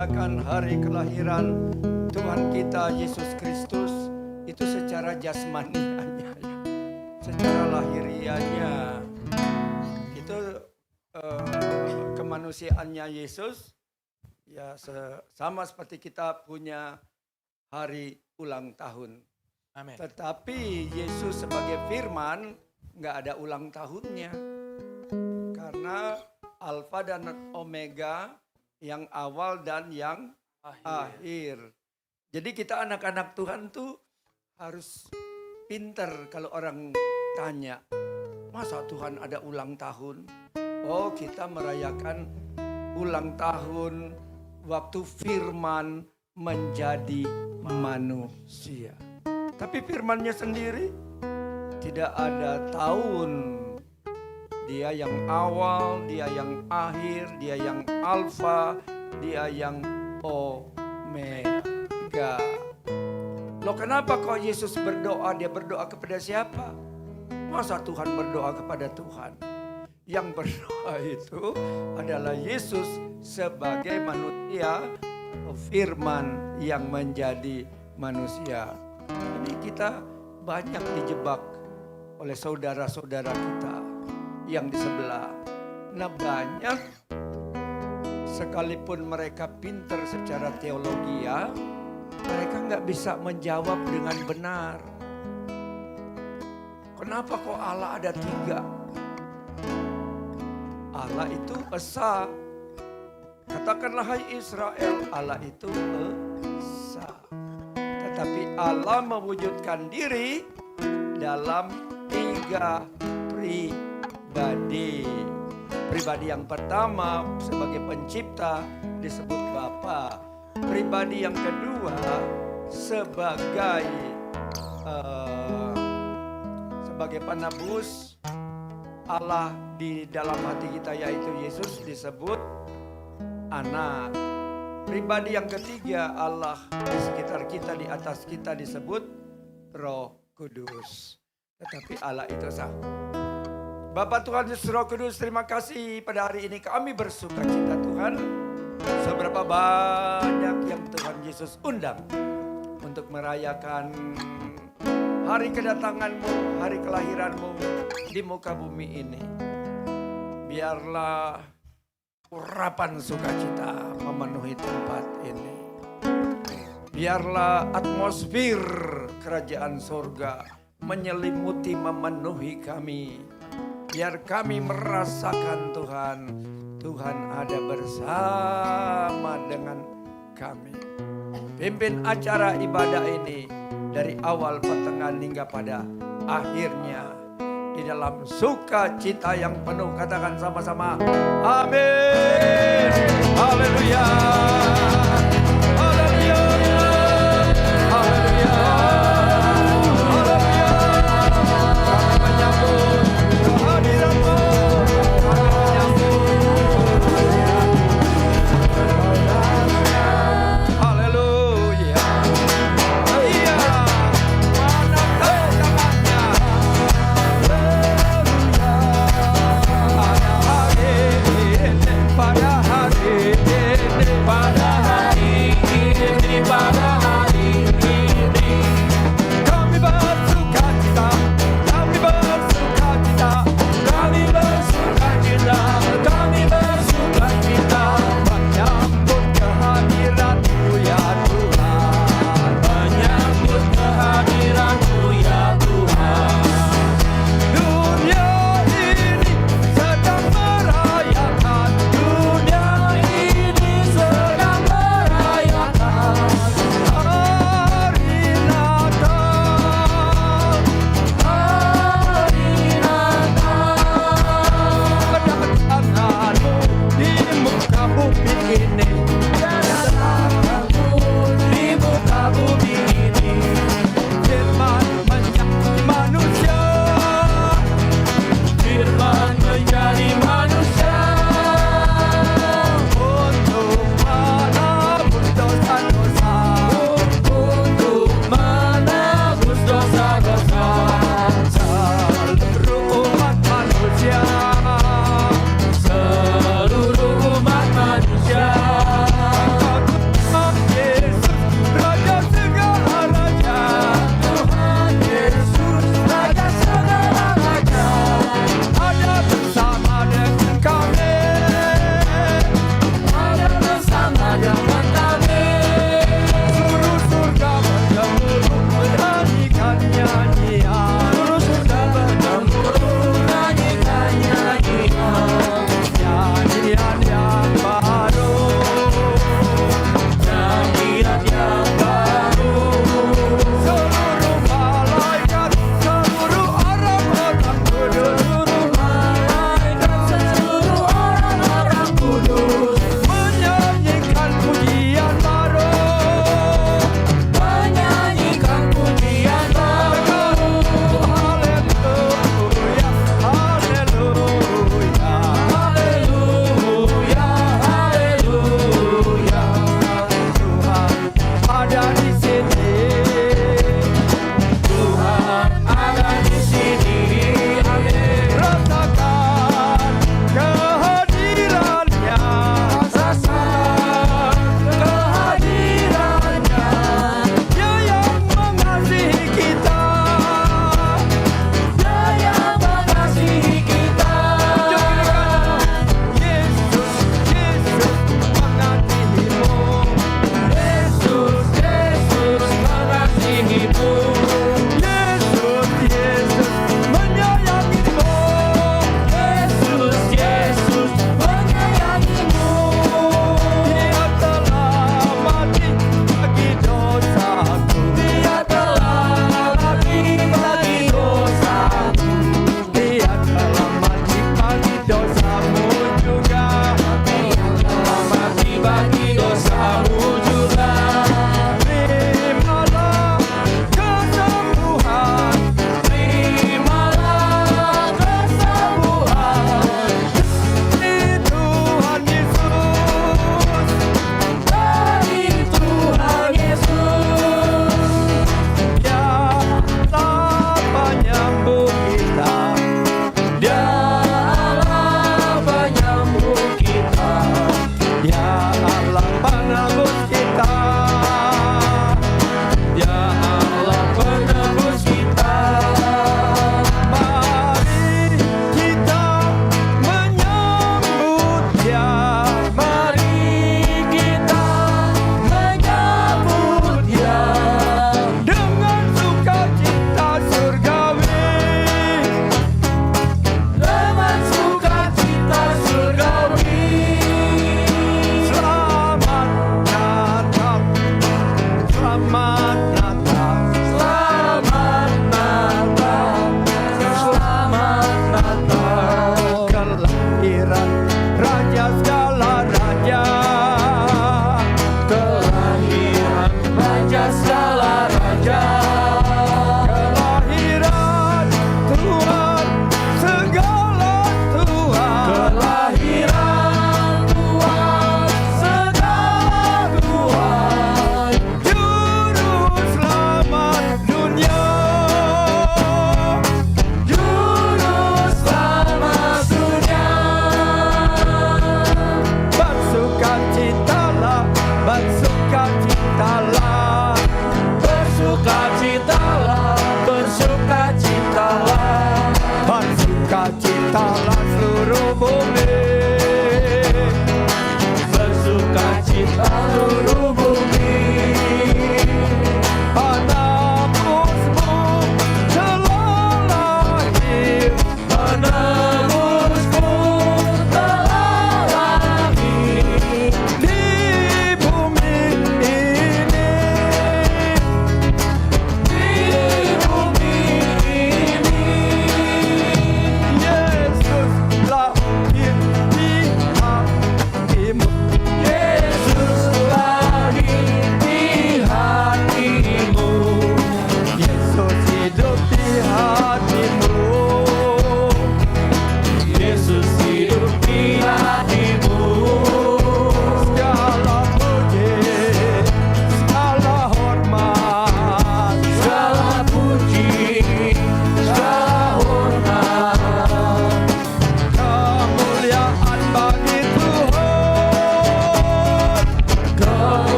Akan hari kelahiran Tuhan kita Yesus Kristus itu secara jasmanianya, secara lahirianya itu kemanusiaannya Yesus ya sama seperti kita punya hari ulang tahun. Amin. Tetapi Yesus sebagai firman nggak ada ulang tahunnya karena Alfa dan Omega, yang awal dan yang akhir. Jadi kita anak-anak Tuhan tuh harus pinter kalau orang tanya, masa Tuhan ada ulang tahun? Oh, kita merayakan ulang tahun waktu firman menjadi manusia. Tapi firmannya sendiri tidak ada tahun. Dia yang awal, dia yang akhir, dia yang alfa, dia yang omega. Loh kenapa kok Yesus berdoa? Dia berdoa kepada siapa? Masa Tuhan berdoa kepada Tuhan? Yang berdoa itu adalah Yesus sebagai manusia, firman yang menjadi manusia. Ini kita banyak dijebak oleh saudara-saudara kita yang di sebelah. Nah banyak, sekalipun mereka pintar secara teologi ya, mereka nggak bisa menjawab dengan benar. Kenapa kok Allah ada 3? Allah itu esa. Katakanlah hai Israel, Allah itu esa. Tetapi Allah mewujudkan diri dalam 3 pribadi. Pribadi yang pertama sebagai pencipta disebut Bapa. Pribadi yang kedua sebagai penebus Allah di dalam hati kita, yaitu Yesus, disebut Anak. Pribadi yang ketiga Allah di sekitar kita, di atas kita, disebut Roh Kudus. Tetapi Allah itu esa. Bapa Tuhan Yesus Roh Kudus, terima kasih pada hari ini kami bersuka cita Tuhan. Seberapa banyak yang Tuhan Yesus undang untuk merayakan hari kedatangan-Mu, hari kelahiran-Mu di muka bumi ini. Biarlah urapan sukacita memenuhi tempat ini. Biarlah atmosfer kerajaan surga menyelimuti, memenuhi kami. Biar kami merasakan Tuhan ada bersama dengan kami. Pimpin acara ibadah ini dari awal, pertengahan hingga pada akhirnya di dalam sukacita yang penuh. Katakan sama-sama, amin. Haleluya. Haleluya. Haleluya.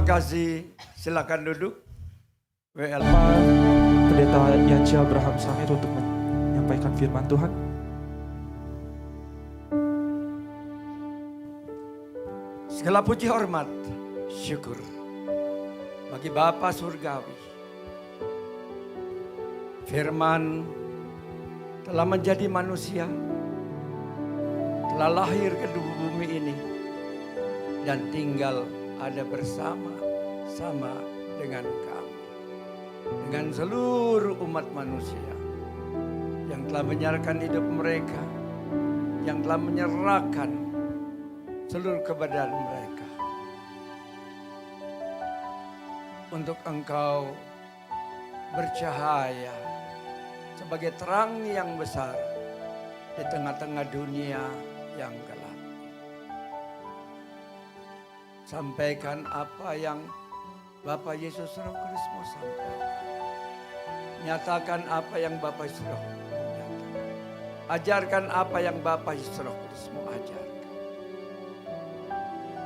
Terima kasih. Silakan duduk. WL. Pendeta Yanci Abraham Samit untuk menyampaikan firman Tuhan. Segala puji hormat, syukur bagi Bapa Surgawi. Firman telah menjadi manusia, telah lahir ke bumi ini, dan tinggal ada bersama-sama dengan kami. Dengan seluruh umat manusia yang telah menyerahkan hidup mereka, yang telah menyerahkan seluruh keberadaan mereka untuk Engkau bercahaya sebagai terang yang besar di tengah-tengah dunia yang gelap. Sampaikan apa yang Bapak Yesus Roh Kudus mau sampaikan. Nyatakan apa yang Bapak Yesus Roh Kudus mau nyatakan. Ajarkan apa yang Bapak Yesus Roh Kudus mau ajarkan.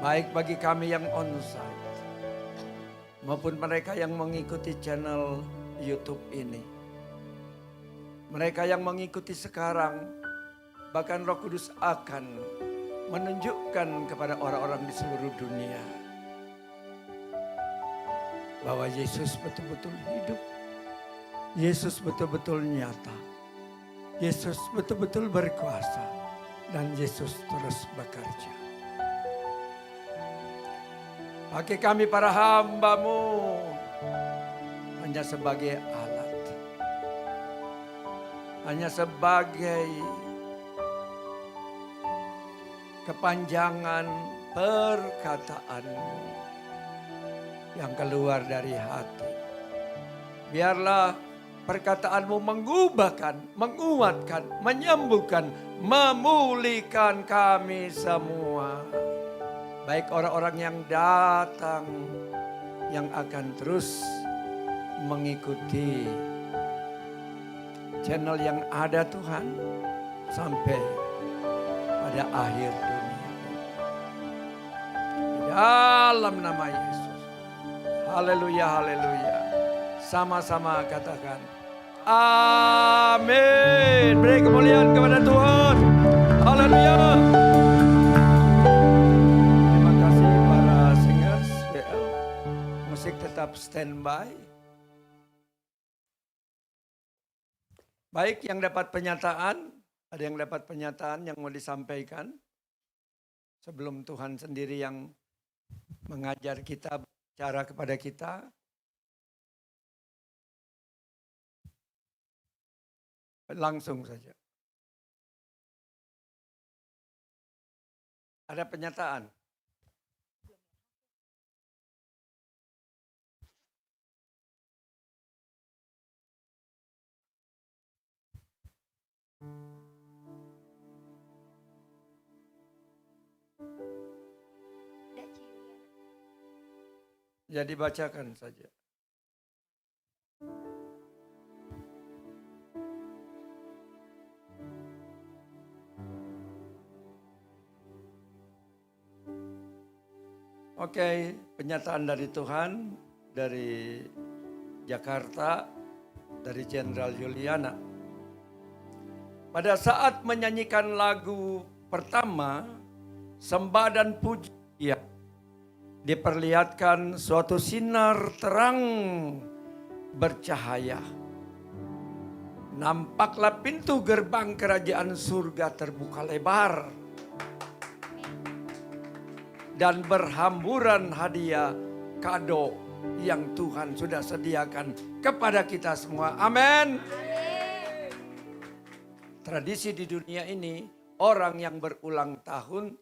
Baik bagi kami yang onsite maupun mereka yang mengikuti channel YouTube ini. Mereka yang mengikuti sekarang, bahkan Roh Kudus akan menunjukkan kepada orang-orang di seluruh dunia bahwa Yesus betul-betul hidup. Yesus betul-betul nyata. Yesus betul-betul berkuasa. Dan Yesus terus bekerja. Pakai kami para hamba-Mu hanya sebagai alat. Hanya sebagai kepanjangan perkataan-Mu yang keluar dari hati. Biarlah perkataan-Mu mengubahkan, menguatkan, menyembuhkan, memulihkan kami semua. Baik orang-orang yang datang, yang akan terus mengikuti channel yang ada Tuhan sampai pada akhir dunia. Di dalam nama Yesus. Haleluya, haleluya. Sama-sama katakan amin. Beri kemuliaan kepada Tuhan. Haleluya. Terima kasih para singers WL. Musik tetap standby. Baik, yang dapat penyataan, ada yang dapat penyataan yang mau disampaikan sebelum Tuhan sendiri yang mengajar kita, bicara kepada kita. Langsung saja. Ada penyataan? Ya, dibacakan saja. Oke, penyataan dari Tuhan, dari Jakarta, dari Jenderal Juliana. Pada saat menyanyikan lagu pertama, sembah dan pujian, diperlihatkan suatu sinar terang bercahaya. Nampaklah pintu gerbang kerajaan surga terbuka lebar. Dan berhamburan hadiah kado yang Tuhan sudah sediakan kepada kita semua. Amin. Tradisi di dunia ini, orang yang berulang tahun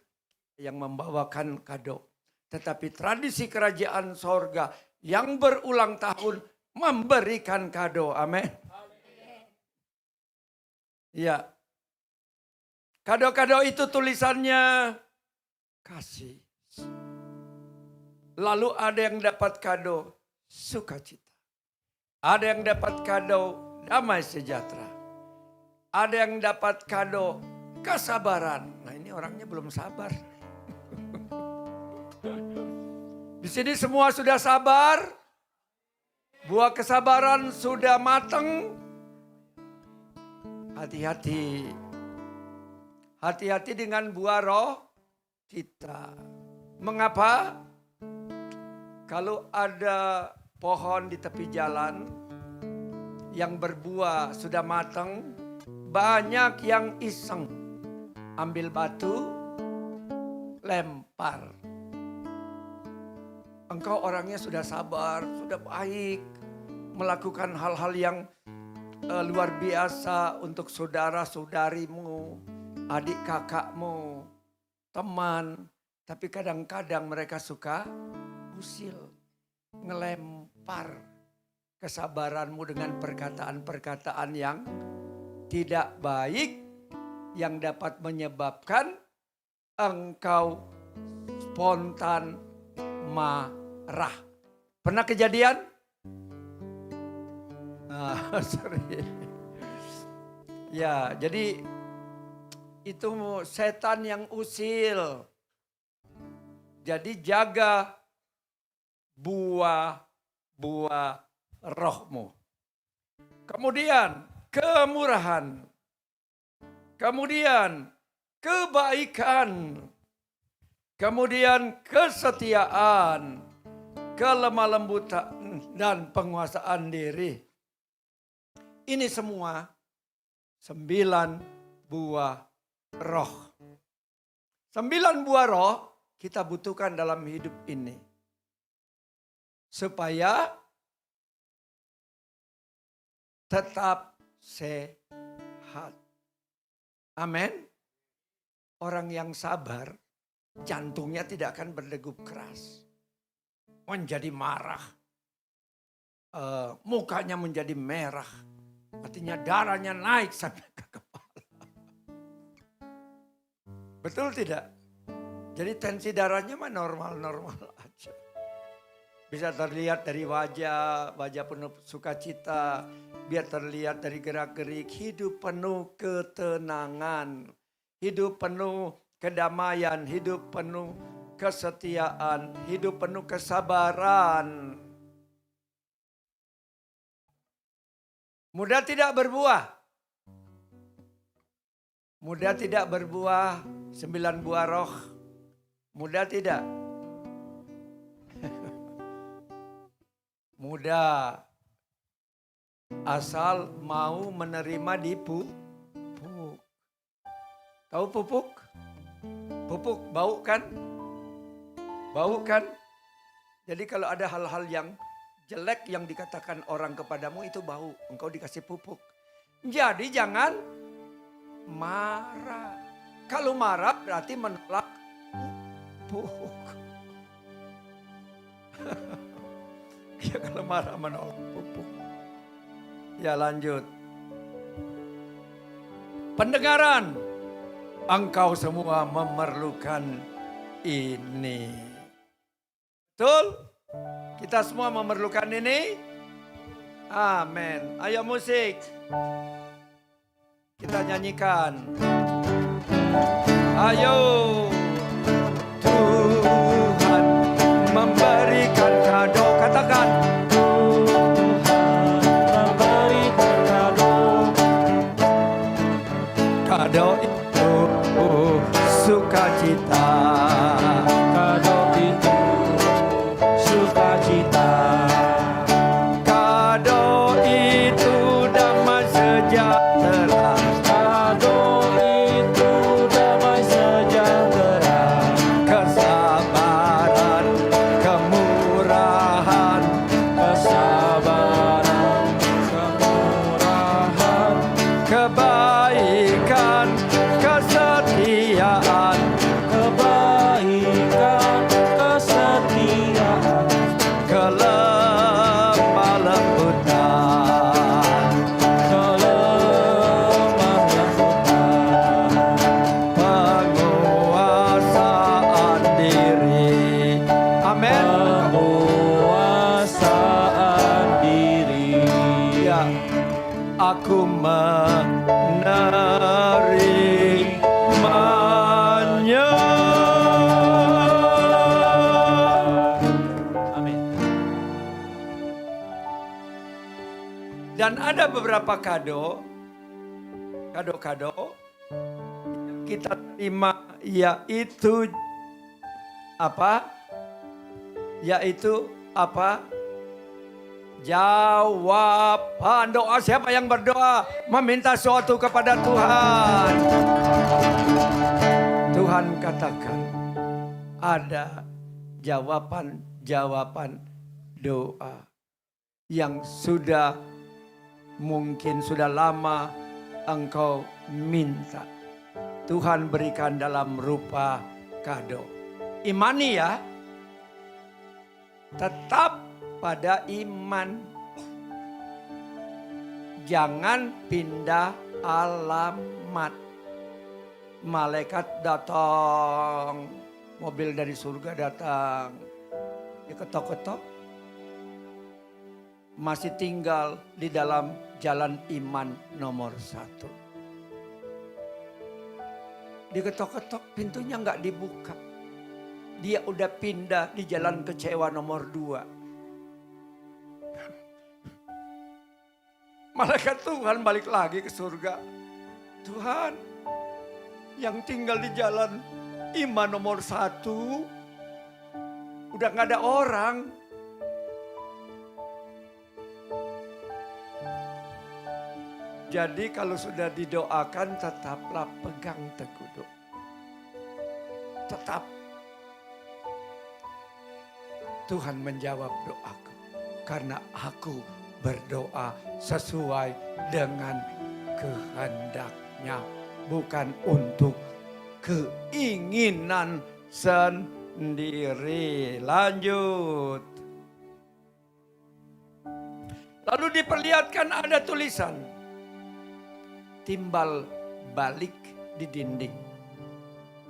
yang membawakan kado. Tetapi tradisi kerajaan sorga yang berulang tahun memberikan kado. Amin. Ya. Kado-kado itu tulisannya kasih. Lalu ada yang dapat kado sukacita. Ada yang dapat kado damai sejahtera. Ada yang dapat kado kesabaran. Nah, ini orangnya belum sabar. Di sini semua sudah sabar? Buah kesabaran sudah matang? Hati-hati. Hati-hati dengan buah roh kita. Mengapa? Kalau ada pohon di tepi jalan yang berbuah sudah matang, banyak yang iseng. Ambil batu, lempar. Engkau orangnya sudah sabar, sudah baik, melakukan hal-hal yang luar biasa untuk saudara-saudarimu, adik kakakmu, teman. Tapi kadang-kadang mereka suka usil, ngelempar kesabaranmu dengan perkataan-perkataan yang tidak baik, yang dapat menyebabkan engkau spontan marah. Pernah kejadian? Sorry. Ya, jadi itu setan yang usil. Jadi jaga buah rohmu. Kemudian kemurahan. Kemudian kebaikan. Kemudian kesetiaan, kelemah lembutan dan penguasaan diri. Ini semua 9 buah roh. 9 buah roh kita butuhkan dalam hidup ini. Supaya tetap sehat. Amin. Orang yang sabar, jantungnya tidak akan berdegup keras. Menjadi marah. Mukanya menjadi merah. Artinya darahnya naik sampai ke kepala. Betul tidak? Jadi tensi darahnya mah normal-normal aja. Bisa terlihat dari wajah penuh sukacita. Biar terlihat dari gerak-gerik, hidup penuh ketenangan. Hidup penuh kedamaian, hidup penuh kesetiaan, hidup penuh kesabaran. Mudah tidak berbuah. Mudah tidak berbuah 9 buah roh. Mudah tidak? Mudah. Asal mau menerima pupuk. Tahu pupuk? Pupuk bau kan? Bau kan? Jadi kalau ada hal-hal yang jelek yang dikatakan orang kepadamu itu bau. Engkau dikasih pupuk. Jadi jangan marah. Kalau marah berarti menolak pupuk. Ya kalau marah menolak pupuk. Ya lanjut. Pendengaran. Engkau semua memerlukan ini. Betul? Kita semua memerlukan ini. Amin. Ayo musik. Kita nyanyikan. Ayo. Tuhan memberikan kado. Katakan. Tuhan memberikan kado. Kado itu sukacita. Kado itu sukacita. Kado itu damai sejahtera. Kado itu damai sejahtera. Kesabaran, kemurahan. Kesabaran, kemurahan. Kebaikan, kesetiaan. Kebaikan, kesetiaan. Kelemah lembutan. Kelemah lembutan. Penguasaan diri. Amin. Penguasaan diri. Ya, aku menerimanya. Dan ada beberapa kado yang kita terima, yaitu apa? Jawaban doa. Siapa yang berdoa meminta sesuatu kepada Tuhan? Tuhan katakan ada jawaban doa yang mungkin sudah lama engkau minta. Tuhan berikan dalam rupa kado. Imani ya. Tetap pada iman. Jangan pindah alamat. Malaikat datang, mobil dari surga datang, diketok-ketok. Masih tinggal di dalam jalan iman nomor 1. Diketok-ketok, pintunya nggak dibuka. Dia udah pindah di jalan kecewa nomor 2. Malaikat Tuhan balik lagi ke surga. Tuhan, yang tinggal di jalan iman nomor 1 udah gak ada orang. Jadi kalau sudah didoakan, tetaplah pegang teguh doa. Tetap. Tuhan menjawab doaku karena aku berdoa sesuai dengan kehendaknya, bukan untuk keinginan sendiri. Lanjut. Lalu diperlihatkan ada tulisan timbal balik di dinding.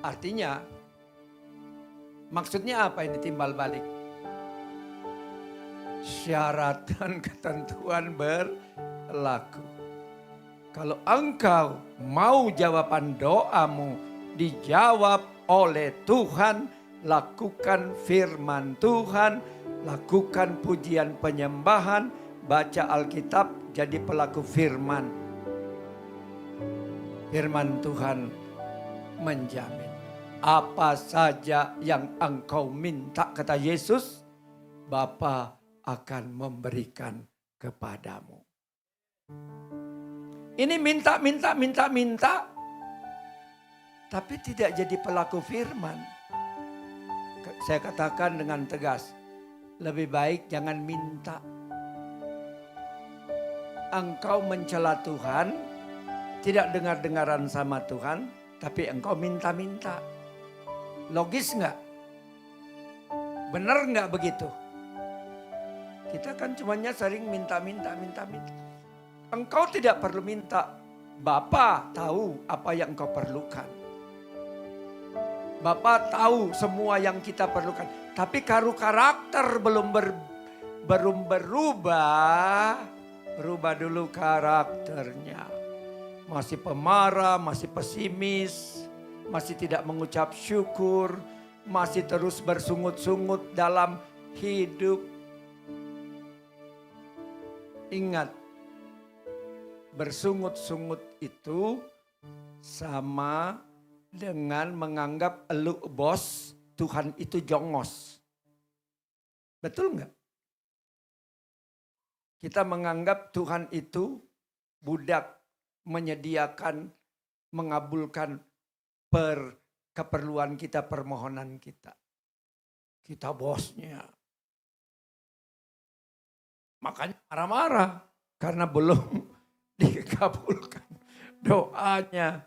Artinya, maksudnya apa ini timbal balik? Syarat dan ketentuan berlaku. Kalau engkau mau jawaban doamu dijawab oleh Tuhan, lakukan firman Tuhan, lakukan pujian penyembahan, baca Alkitab, jadi pelaku firman. Firman Tuhan menjamin apa saja yang engkau minta, kata Yesus, Bapa akan memberikan kepadamu. Ini minta, tapi tidak jadi pelaku firman. Saya katakan dengan tegas, lebih baik jangan minta. Engkau mencela Tuhan, tidak dengar-dengaran sama Tuhan, tapi engkau minta-minta. Logis enggak? Benar enggak begitu? Kita kan cumanya sering minta. Engkau tidak perlu minta. Bapa tahu apa yang engkau perlukan. Bapa tahu semua yang kita perlukan. Tapi karakter belum berubah. Berubah dulu karakternya. Masih pemarah, masih pesimis. Masih tidak mengucap syukur. Masih terus bersungut-sungut dalam hidup. Ingat, bersungut-sungut itu sama dengan menganggap elu bos, Tuhan itu jongos. Betul nggak? Kita menganggap Tuhan itu budak, menyediakan, mengabulkan keperluan kita, permohonan kita. Kita bosnya. Makanya marah-marah karena belum dikabulkan doanya.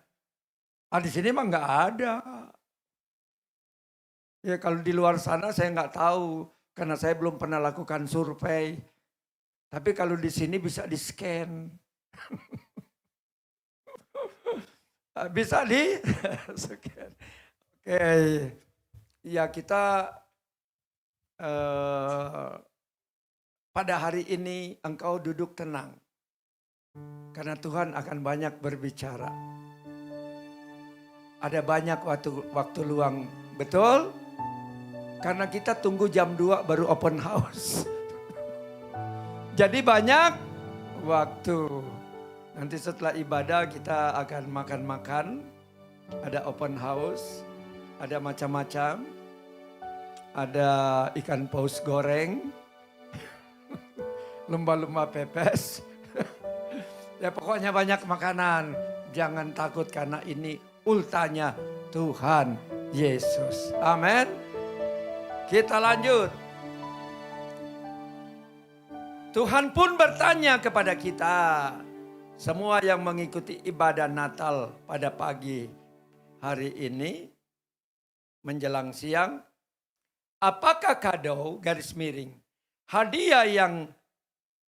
Di sini mah nggak ada. Ya kalau di luar sana saya nggak tahu karena saya belum pernah lakukan survei. Tapi kalau di sini bisa di-scan. Bisa di-scan. Oke. Ya kita pada hari ini engkau duduk tenang. Karena Tuhan akan banyak berbicara. Ada banyak waktu luang. Betul? Karena kita tunggu jam 2 baru open house. Jadi banyak waktu. Nanti setelah ibadah kita akan makan-makan. Ada open house, ada macam-macam. Ada ikan paus goreng, lumba-lumba pepes. Ya pokoknya banyak makanan. Jangan takut karena ini ultanya Tuhan Yesus. Amin. Kita lanjut. Tuhan pun bertanya kepada kita. Semua yang mengikuti ibadah Natal pada pagi hari ini. Menjelang siang. Apakah kado garis miring hadiah yang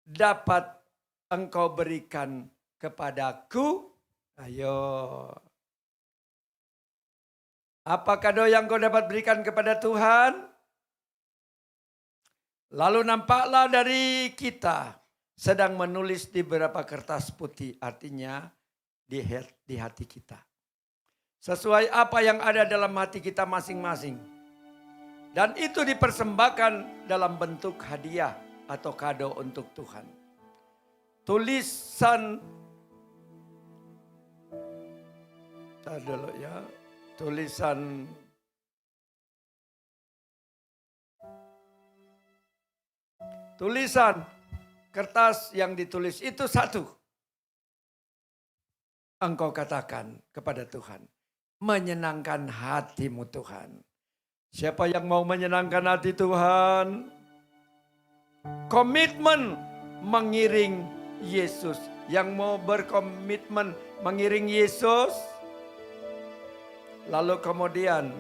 dapat engkau berikan kepadaku? Ayo. Apa kado yang kau dapat berikan kepada Tuhan? Lalu nampaklah dari kita sedang menulis di beberapa kertas putih, artinya di hati kita. Sesuai apa yang ada dalam hati kita masing-masing. Dan itu dipersembahkan dalam bentuk hadiah atau kado untuk Tuhan. Tulisan, tulisan kertas yang ditulis itu satu. Engkau katakan kepada Tuhan, menyenangkan hatimu Tuhan. Siapa yang mau menyenangkan hati Tuhan? Komitmen mengiring Yesus. Yang mau berkomitmen mengiring Yesus. Lalu kemudian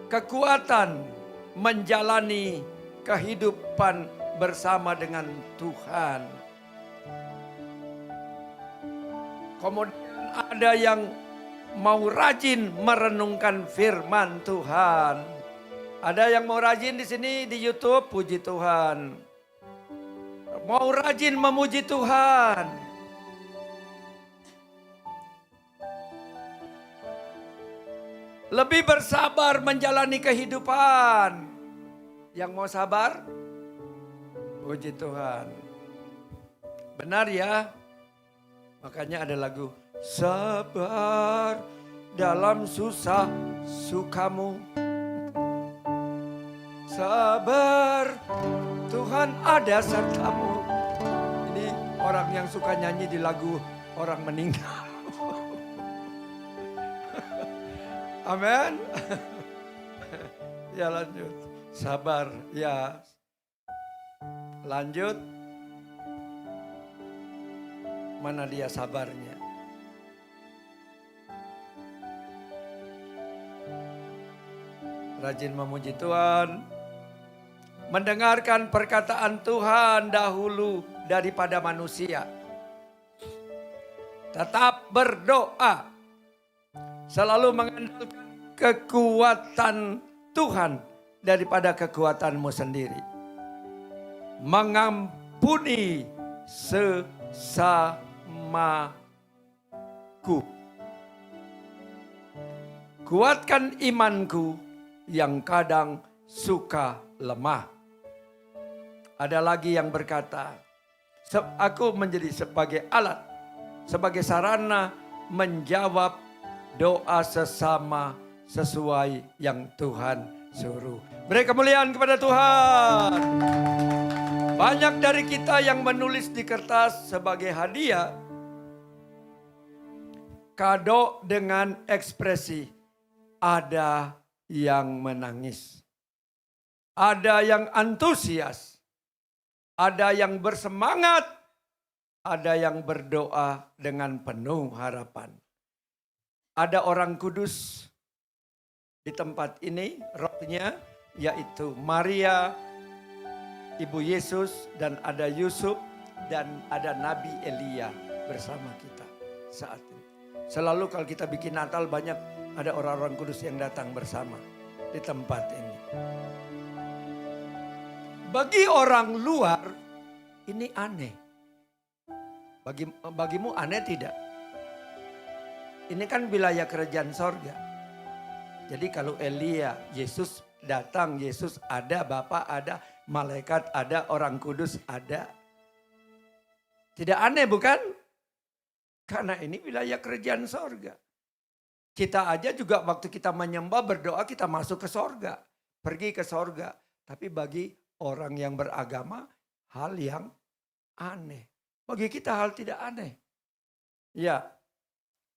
kekuatan menjalani kehidupan bersama dengan Tuhan. Kemudian ada yang mau rajin merenungkan firman Tuhan. Ada yang mau rajin di sini di YouTube, puji Tuhan. Mau rajin memuji Tuhan. Lebih bersabar menjalani kehidupan. Yang mau sabar, puji Tuhan. Benar ya? Makanya ada lagu. Sabar dalam susah sukamu. Sabar, Tuhan ada sertamu. Ini orang yang suka nyanyi di lagu orang meninggal. Amin. Ya lanjut. Sabar, ya. Lanjut. Mana dia sabarnya? Rajin memuji Tuhan, mendengarkan perkataan Tuhan dahulu daripada manusia. Tetap berdoa, selalu mengandalkan kekuatan Tuhan daripada kekuatanmu sendiri. Mengampuni sesamaku. Kuatkan imanku yang kadang suka lemah. Ada lagi yang berkata, aku menjadi sebagai alat, sebagai sarana menjawab doa sesama sesuai yang Tuhan suruh. Beri kemuliaan kepada Tuhan. Banyak dari kita yang menulis di kertas sebagai hadiah, kado dengan ekspresi ada yang menangis, ada yang antusias, ada yang bersemangat, ada yang berdoa dengan penuh harapan. Ada orang kudus di tempat ini, rohnya yaitu Maria, Ibu Yesus, dan ada Yusuf, dan ada Nabi Elia bersama kita saat ini. Selalu kalau kita bikin Natal banyak ada orang-orang kudus yang datang bersama di tempat ini. Bagi orang luar ini aneh. Bagimu aneh tidak? Ini kan wilayah kerajaan sorga. Jadi kalau Elia, Yesus datang, Yesus ada, Bapa ada, malaikat ada, orang kudus ada. Tidak aneh bukan? Karena ini wilayah kerajaan sorga. Kita aja juga waktu kita menyembah berdoa kita masuk ke sorga. Pergi ke sorga. Tapi bagi orang yang beragama hal yang aneh. Bagi kita hal tidak aneh. Ya.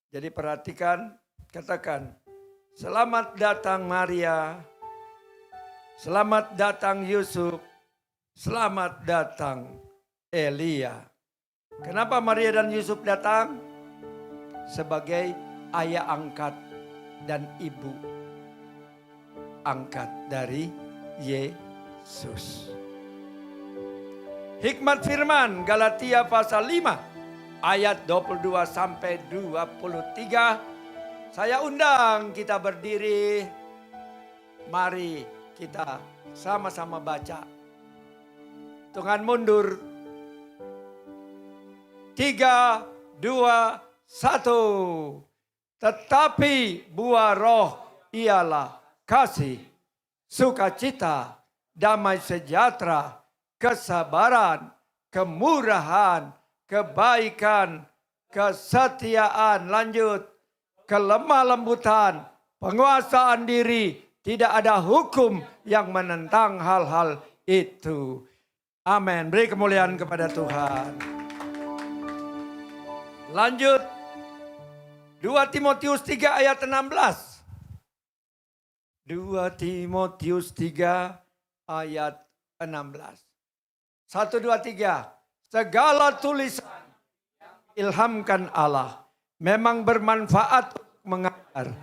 Jadi perhatikan, katakan, selamat datang Maria. Selamat datang Yusuf. Selamat datang Elia. Kenapa Maria dan Yusuf datang? Sebagai ayah angkat dan ibu angkat dari Yesus. Hikmat firman Galatia pasal 5 ayat 22 sampai 23. Saya undang kita berdiri. Mari kita sama-sama baca. Tuhan mundur. 3, 2, 1. Tetapi buah roh ialah kasih, sukacita, damai sejahtera, kesabaran, kemurahan, kebaikan, kesetiaan, lanjut, kelemah lembutan, penguasaan diri, tidak ada hukum yang menentang hal-hal itu. Amin. Beri kemuliaan kepada Tuhan. Lanjut. 2 Timotius 3 ayat 16. 2 Timotius 3 ayat 16. 1, 2, 3. Segala tulisan ilhamkan Allah memang bermanfaat untuk mengajar,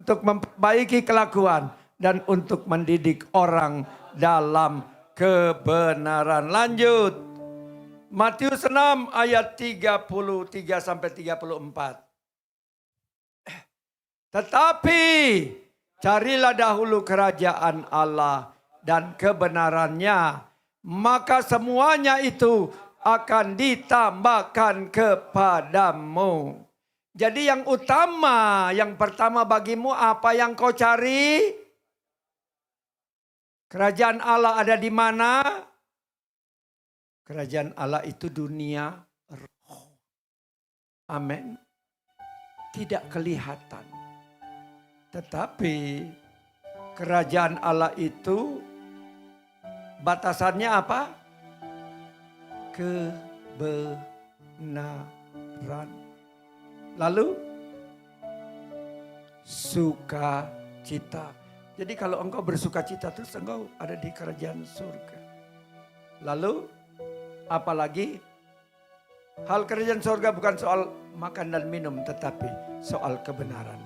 untuk memperbaiki kelakuan dan untuk mendidik orang dalam kebenaran. Lanjut. Matius 6 ayat 33 sampai 34. Tetapi carilah dahulu kerajaan Allah dan kebenarannya, maka semuanya itu akan ditambahkan kepadamu. Jadi yang utama, yang pertama bagimu apa yang kau cari? Kerajaan Allah ada di mana? Kerajaan Allah itu dunia roh. Amin. Tidak kelihatan. Tetapi kerajaan Allah itu batasannya apa? Kebenaran. Lalu sukacita. Jadi kalau engkau bersukacita terus engkau ada di kerajaan surga. Lalu apalagi hal kerajaan surga bukan soal makan dan minum, tetapi soal kebenaran,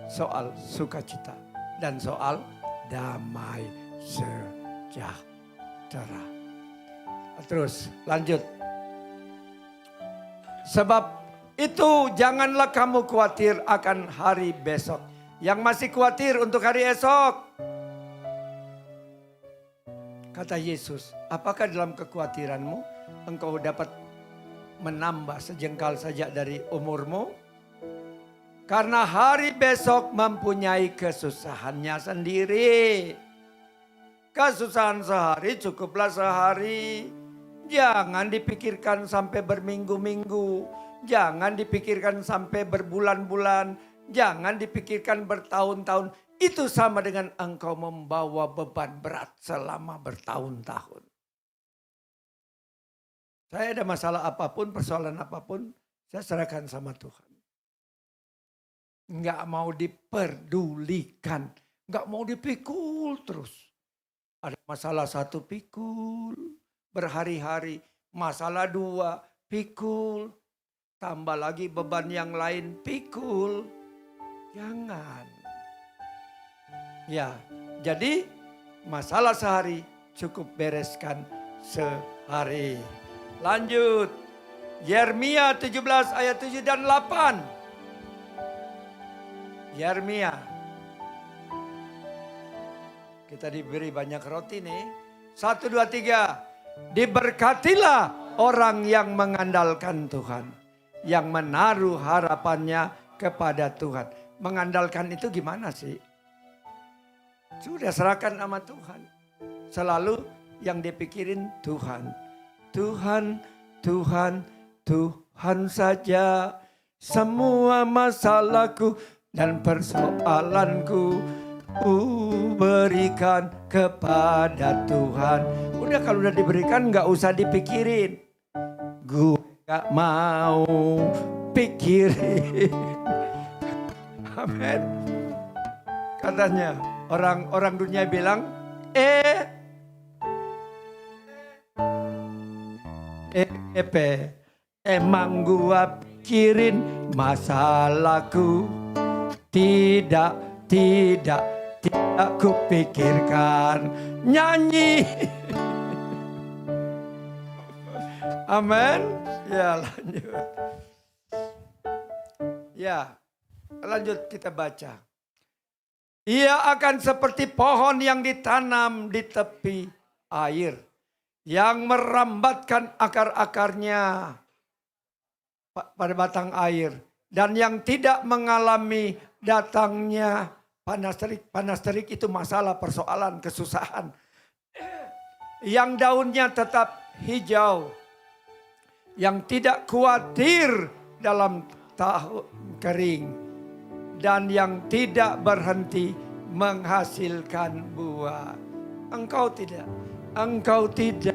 soal sukacita, dan soal damai sejahtera. Terus lanjut. Sebab itu janganlah kamu khawatir akan hari besok. Yang masih khawatir untuk hari esok. Kata Yesus, apakah dalam kekhawatiranmu engkau dapat menambah sejengkal saja dari umurmu? Karena hari besok mempunyai kesusahannya sendiri. Kesusahan sehari cukuplah sehari. Jangan dipikirkan sampai berminggu-minggu. Jangan dipikirkan sampai berbulan-bulan. Jangan dipikirkan bertahun-tahun. Itu sama dengan engkau membawa beban berat selama bertahun-tahun. Saya ada masalah apapun, persoalan apapun, saya serahkan sama Tuhan. Enggak mau diperdulikan. Enggak mau dipikul terus. Ada masalah satu pikul. Berhari-hari. Masalah dua pikul. Tambah lagi beban yang lain pikul. Jangan. Ya, jadi masalah sehari cukup bereskan sehari. Lanjut. Yeremia 17 ayat 7 dan 8. Yeremia. Kita diberi banyak roti nih. 1, 2, 3. Diberkatilah orang yang mengandalkan Tuhan. Yang menaruh harapannya kepada Tuhan. Mengandalkan itu gimana sih? Sudah serahkan sama Tuhan. Selalu yang dipikirin Tuhan. Tuhan, Tuhan, Tuhan saja. Semua masalahku dan persoalanku ku berikan kepada Tuhan. Udah kalau udah diberikan gak usah dipikirin. Gue gak mau pikirin. Amin. Katanya orang dunia bilang, emang gua pikirin masalahku. Tidak kupikirkan. Nyanyi. Amin. Ya lanjut. Ya lanjut kita baca. Ia akan seperti pohon yang ditanam di tepi air, yang merambatkan akar-akarnya pada batang air, dan yang tidak mengalami datangnya panas terik. Panas terik itu masalah, persoalan, kesusahan. Yang daunnya tetap hijau, yang tidak khawatir dalam tahun kering, dan yang tidak berhenti menghasilkan buah. Engkau tidak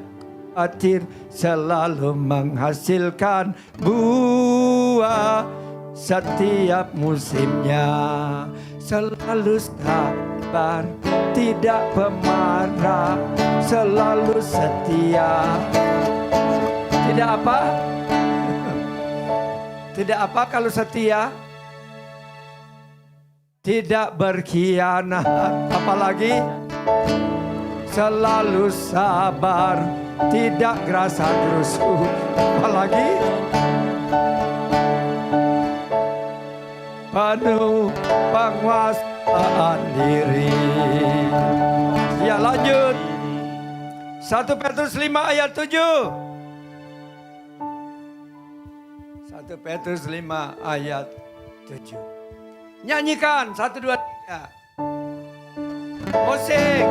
khawatir, selalu menghasilkan buah setiap musimnya. Selalu sabar, tidak pemarah, selalu setia. Tidak apa? Tidak apa kalau setia? Tidak berkhianat, apalagi selalu sabar, tidak gerasa gerusu, apalagi penuh penguasaan diri. Ya lanjut, 1 Petrus 5 ayat 7. 1 Petrus 5 ayat 7. Nyanyikan 1, 2, 3. Musik.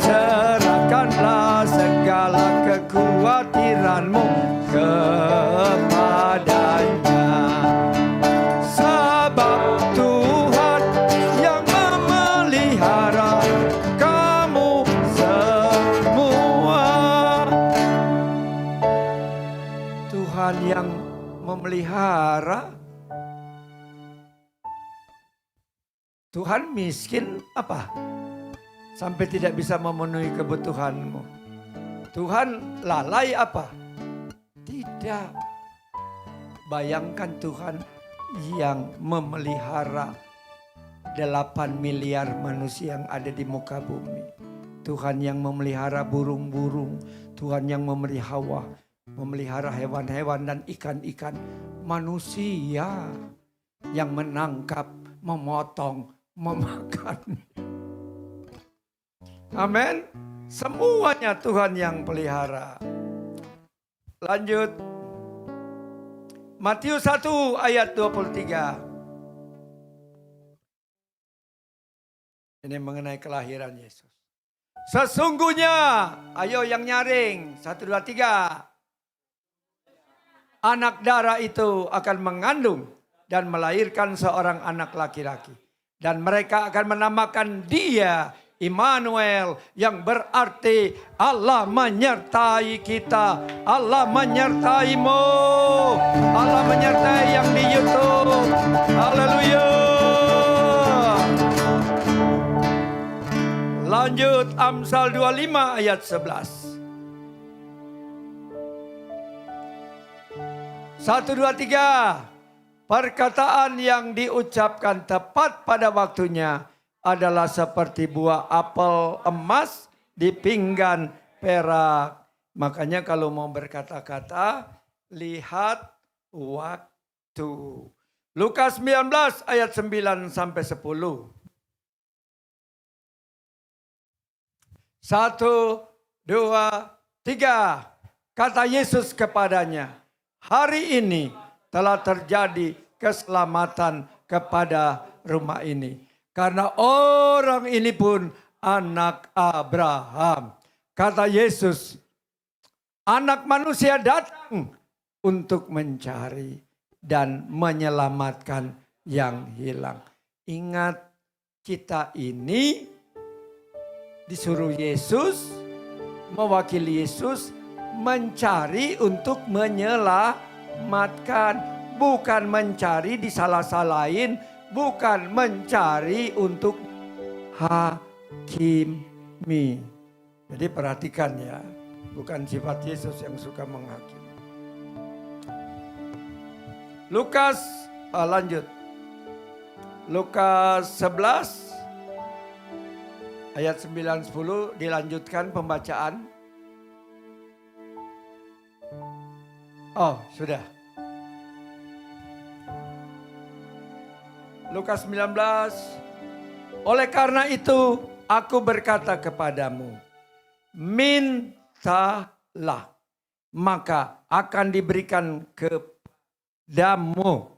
Serahkanlah segala kekhawatiranmu kepadanya, sebab Tuhan yang memelihara kamu semua. Tuhan yang memelihara. Tuhan miskin apa? Sampai tidak bisa memenuhi kebutuhanmu. Tuhan lalai apa? Tidak. Bayangkan Tuhan yang memelihara 8 miliar manusia yang ada di muka bumi. Tuhan yang memelihara burung-burung. Tuhan yang memelihara hewan-hewan dan ikan-ikan. Manusia yang menangkap, memotong, memakan. Amin. Semuanya Tuhan yang pelihara. Lanjut. Matius 1 ayat 23. Ini mengenai kelahiran Yesus. Sesungguhnya, ayo yang nyaring, 1, 2, 3. Anak darah itu akan mengandung dan melahirkan seorang anak laki-laki. Dan mereka akan menamakan dia Immanuel, yang berarti Allah menyertai kita. Allah menyertaimu. Allah menyertai yang di YouTube. Haleluya. Lanjut Amsal 25 ayat 11. 1, 2, 3. Perkataan yang diucapkan tepat pada waktunya adalah seperti buah apel emas di pinggan perak. Makanya kalau mau berkata-kata, lihat waktu. Lukas 19 ayat 9 sampai 10. 1, 2, 3. Kata Yesus kepadanya, hari ini telah terjadi keselamatan kepada rumah ini. Karena orang ini pun anak Abraham. Kata Yesus, Anak Manusia datang untuk mencari dan menyelamatkan yang hilang. Ingat, kita ini disuruh Yesus, mewakili Yesus, mencari untuk menyelamatkan. Bukan mencari disalah-salahin, bukan mencari untuk hakimi. Jadi perhatikan ya, bukan sifat Yesus yang suka menghakimi. Lukas, lanjut. Lukas 11 ayat 9-10 dilanjutkan pembacaan. Oh, sudah. Lukas 19. Oleh karena itu aku berkata kepadamu, mintalah, maka akan diberikan kepadamu.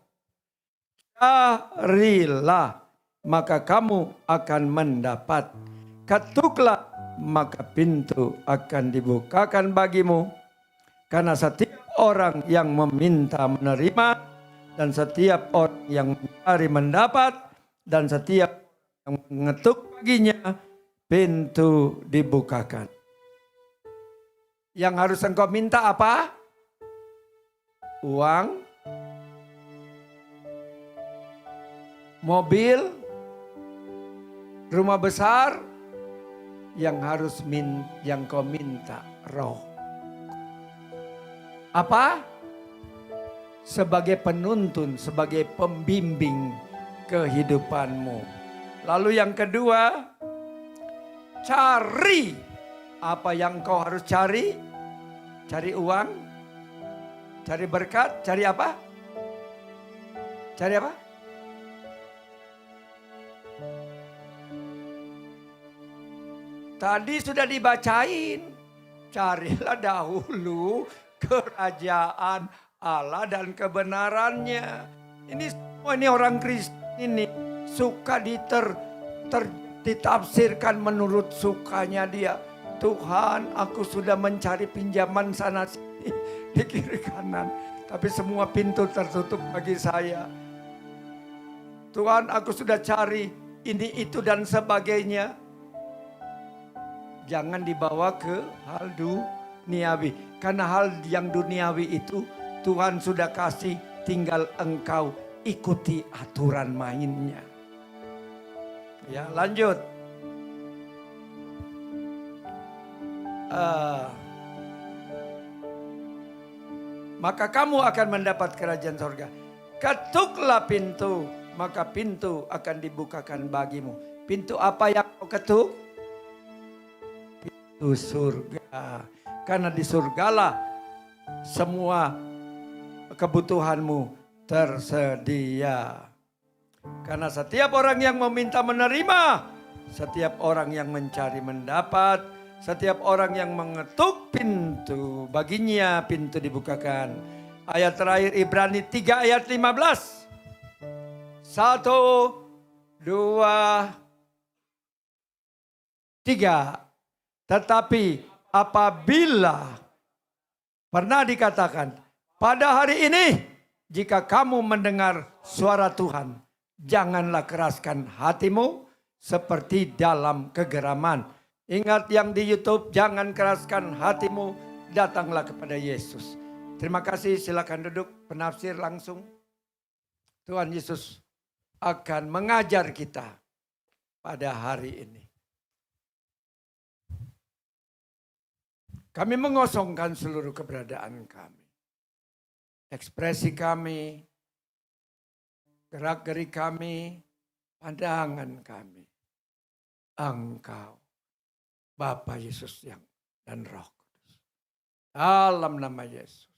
Carilah, maka kamu akan mendapat. Ketuklah, maka pintu akan dibukakan bagimu. Karena setiap orang yang meminta menerima, dan setiap orang yang mencari mendapat, dan setiap yang mengetuk baginya, pintu dibukakan. Yang harus engkau minta apa? Uang, mobil, rumah besar. Yang harus yang kau minta roh. Apa? Sebagai penuntun, sebagai pembimbing kehidupanmu. Lalu yang kedua, cari. Apa yang kau harus cari? Cari uang, cari berkat, cari apa? Cari apa? Tadi sudah dibacain. Carilah dahulu kerajaan Allah dan kebenarannya. Ini semua ini orang Kristen ini suka ditafsirkan menurut sukanya dia. Tuhan, aku sudah mencari pinjaman sana sini di kiri kanan, tapi semua pintu tertutup bagi saya. Tuhan, aku sudah cari ini itu dan sebagainya. Jangan dibawa ke hal duniawi. Karena hal yang duniawi itu Tuhan sudah kasih, tinggal engkau ikuti aturan mainnya. Ya, lanjut. Maka kamu akan mendapat kerajaan sorga. Ketuklah pintu, maka pintu akan dibukakan bagimu. Pintu apa yang kau ketuk? Pintu surga. Karena di surgalah semua kebutuhanmu tersedia. Karena setiap orang yang meminta menerima, setiap orang yang mencari mendapat, setiap orang yang mengetuk pintu, baginya pintu dibukakan. Ayat terakhir Ibrani 3 ayat 15. 1, 2, 3. Tetapi apabila pernah dikatakan, pada hari ini jika kamu mendengar suara Tuhan, janganlah keraskan hatimu seperti dalam kegeraman. Ingat yang di YouTube, jangan keraskan hatimu, datanglah kepada Yesus. Terima kasih, silakan duduk, penafsir langsung. Tuhan Yesus akan mengajar kita pada hari ini. Kami mengosongkan seluruh keberadaan kami. Ekspresi kami, gerak-gerik kami, pandangan kami. Engkau, Bapa Yesus dan Roh Kudus. Dalam nama Yesus.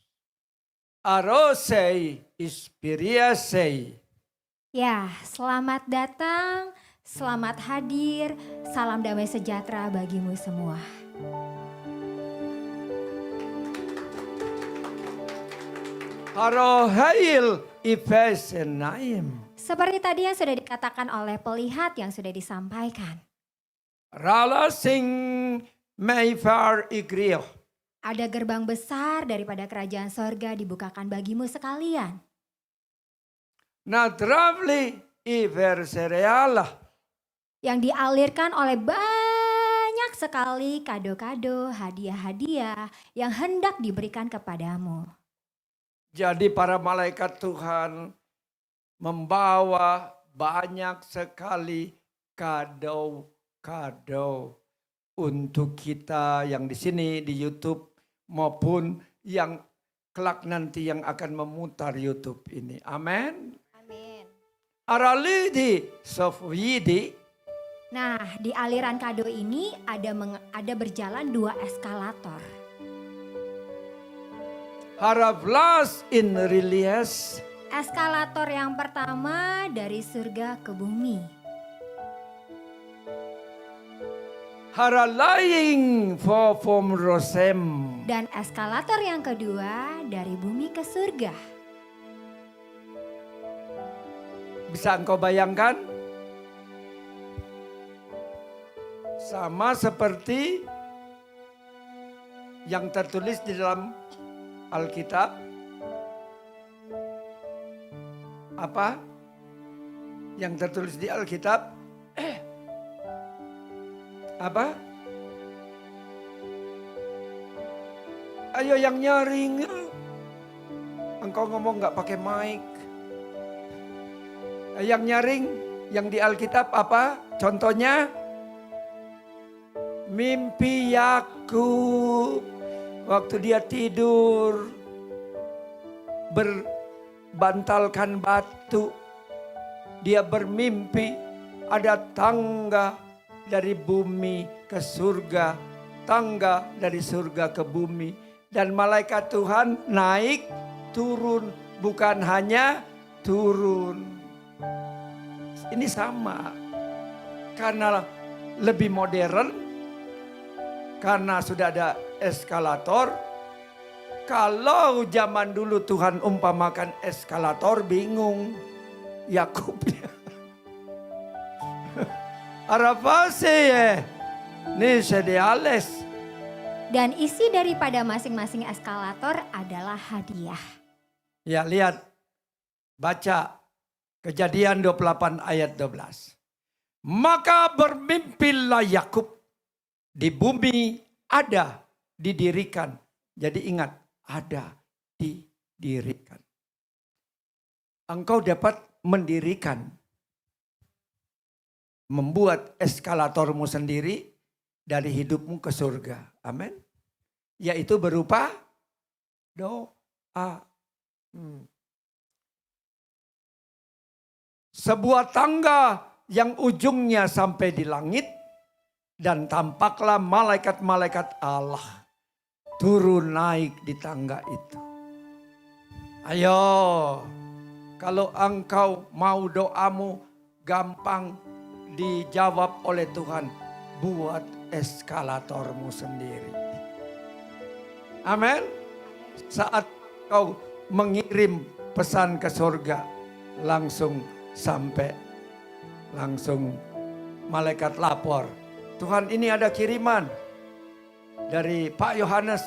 Arosei Ispiriasei. Ya, selamat datang, selamat hadir, salam damai sejahtera bagimu semua. Harohail Ifesenaim. Seperti tadi yang sudah dikatakan oleh pelihat yang sudah disampaikan. Rala sing Mayfair Igrio. Ada gerbang besar daripada kerajaan sorga dibukakan bagimu sekalian. Nadravli iver cereala. Yang dialirkan oleh banyak sekali kado-kado, hadiah-hadiah yang hendak diberikan kepadamu. Jadi para malaikat Tuhan membawa banyak sekali kado-kado untuk kita yang di sini di YouTube maupun yang kelak nanti yang akan memutar YouTube ini. Amin. Amin. Aralidi Sofwidi. Nah, di aliran kado ini ada berjalan 2 eskalator. Haravlas in Rilies. Eskalator yang pertama dari surga ke bumi. Haralaying Fofom Rosem. Dan eskalator yang kedua dari bumi ke surga. Bisa engkau bayangkan? Sama seperti yang tertulis di dalam Alkitab. Apa? Yang tertulis di Alkitab? Apa? Ayo yang nyaring. Engkau ngomong nggak pakai mic. Yang nyaring, yang di Alkitab apa? Contohnya? Mimpi Yakub waktu dia tidur berbantalkan batu. Dia bermimpi ada tangga dari bumi ke surga, tangga dari surga ke bumi. Dan malaikat Tuhan naik, turun, bukan hanya turun. Ini sama, karena lebih modern, karena sudah ada eskalator. Kalau zaman dulu Tuhan umpamakan eskalator, bingung Yakubnya. Arafase ni sedeales. Dan isi daripada masing-masing eskalator adalah hadiah. Ya lihat, baca Kejadian 28 ayat 12. Maka bermimpilah Yakub, di bumi ada didirikan. Jadi ingat, ada didirikan. Engkau dapat mendirikan, membuat eskalatormu sendiri dari hidupmu ke surga. Amin. Yaitu berupa doa. Sebuah tangga yang ujungnya sampai di langit, dan tampaklah malaikat-malaikat Allah turun naik di tangga itu. Ayo, kalau engkau mau doamu gampang dijawab oleh Tuhan, buat eskalatormu sendiri. Amin. Saat kau mengirim pesan ke surga, langsung sampai, langsung malaikat lapor. Tuhan, ini ada kiriman dari Pak Yohanes.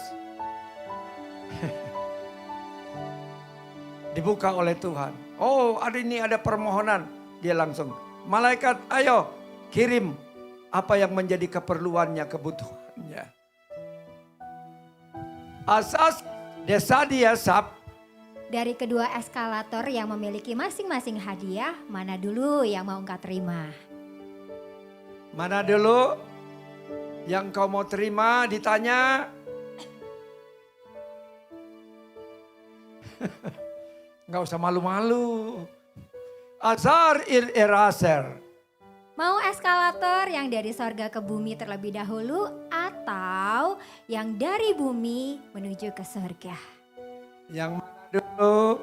Dibuka oleh Tuhan. Oh, hari ini ada permohonan. Dia langsung, malaikat ayo kirim apa yang menjadi keperluannya, kebutuhannya. Asas desa dia sab. Dari kedua eskalator yang memiliki masing-masing hadiah, mana dulu yang mau engkau terima? Mana dulu yang kau mau terima, ditanya. Nggak usah malu-malu. Azar ir eraser. Mau eskalator yang dari sorga ke bumi terlebih dahulu atau yang dari bumi menuju ke sorga? Yang mana dulu?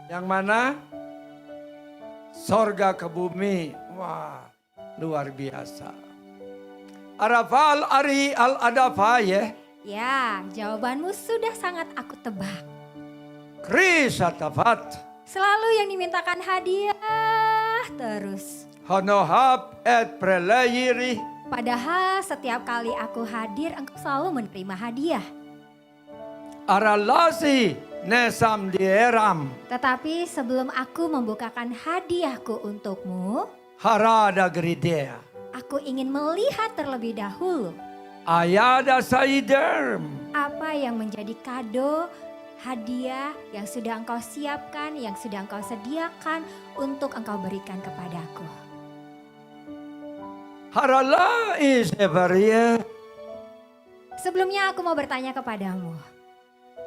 Yang mana? Sorga ke bumi. Wah, luar biasa. Arafal ari al adafa ya. Ya, jawabanmu sudah sangat aku tebak. Krisatafat. Selalu yang dimintakan hadiah terus. Honohab et prelayiri. Padahal setiap kali aku hadir, engkau selalu menerima hadiah. Aralasi nesam dieram. Tetapi sebelum aku membukakan hadiahku untukmu, Harada geridea. aku ingin melihat terlebih dahulu Ayada saiderm. apa yang menjadi kado, hadiah yang sudah engkau siapkan, yang sudah engkau sediakan untuk engkau berikan kepadaku. Harala isevaria. Sebelumnya aku mau bertanya kepadamu,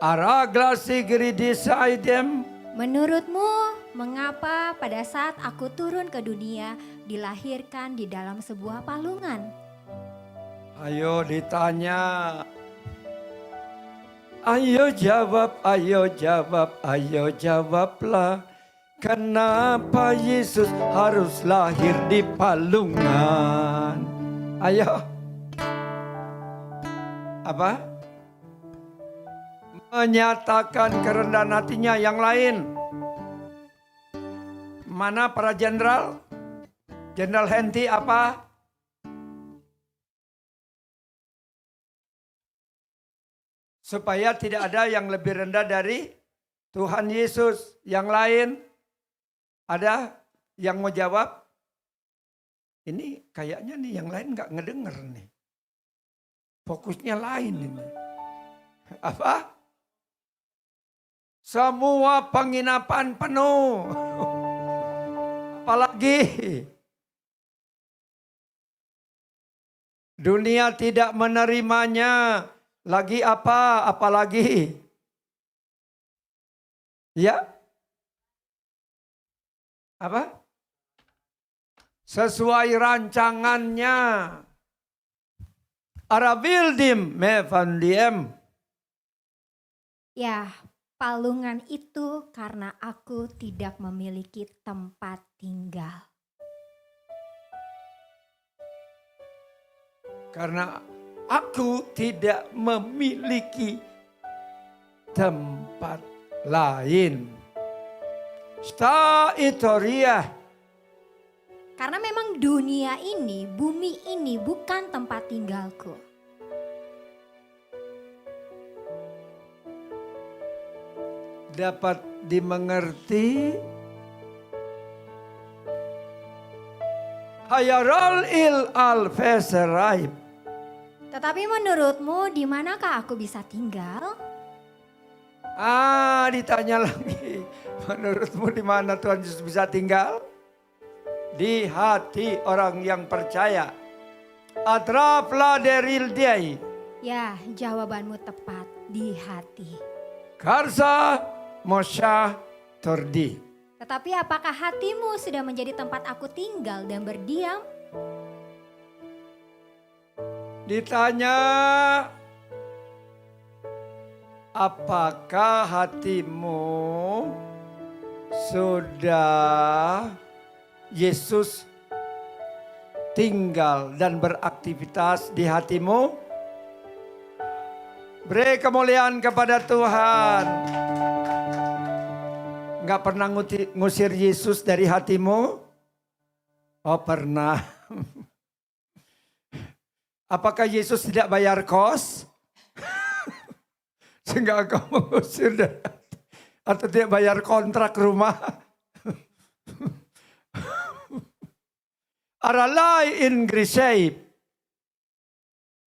Araglasi geridisaidem. menurutmu mengapa pada saat aku turun ke dunia dilahirkan di dalam sebuah palungan? Ayo ditanya. Ayo jawab, ayo jawab, ayo jawablah. Kenapa Yesus harus lahir di palungan? Ayo. Apa? Menyatakan kerendahan hatinya yang lain. Mana para jenderal? Jenderal Henti apa? Supaya tidak ada yang lebih rendah dari Tuhan Yesus. Yang lain, ada yang mau jawab? Ini kayaknya nih yang lain gak ngedenger nih. Fokusnya lain ini. Apa? Semua penginapan penuh. Apalagi dunia tidak menerimanya. Lagi apa? Apalagi? Ya? Apa? Sesuai rancangannya. Arabildim mevandiem. Ya, palungan itu karena aku tidak memiliki tempat tinggal. Karena aku tidak memiliki tempat lain. Sta itoria. Karena memang dunia ini, bumi ini bukan tempat tinggalku. Dapat dimengerti. Hayarol il al feseraib. Tetapi menurutmu di manakah aku bisa tinggal? Ditanya lagi. Menurutmu di mana Tuhan Yesus bisa tinggal? Di hati orang yang percaya. Atrapla deril diai. Ya, jawabanmu tepat, di hati. Karsa mosya tordi. Tetapi apakah hatimu sudah menjadi tempat aku tinggal dan berdiam? Ditanya, apakah hatimu sudah Yesus tinggal dan beraktivitas di hatimu? Beri kemuliaan kepada Tuhan. Enggak pernah ngusir Yesus dari hatimu? Oh pernah. Apakah Yesus tidak bayar kos? Sehingga engkau mengusir dari hati. Atau tidak bayar kontrak rumah? Aralai in griseip.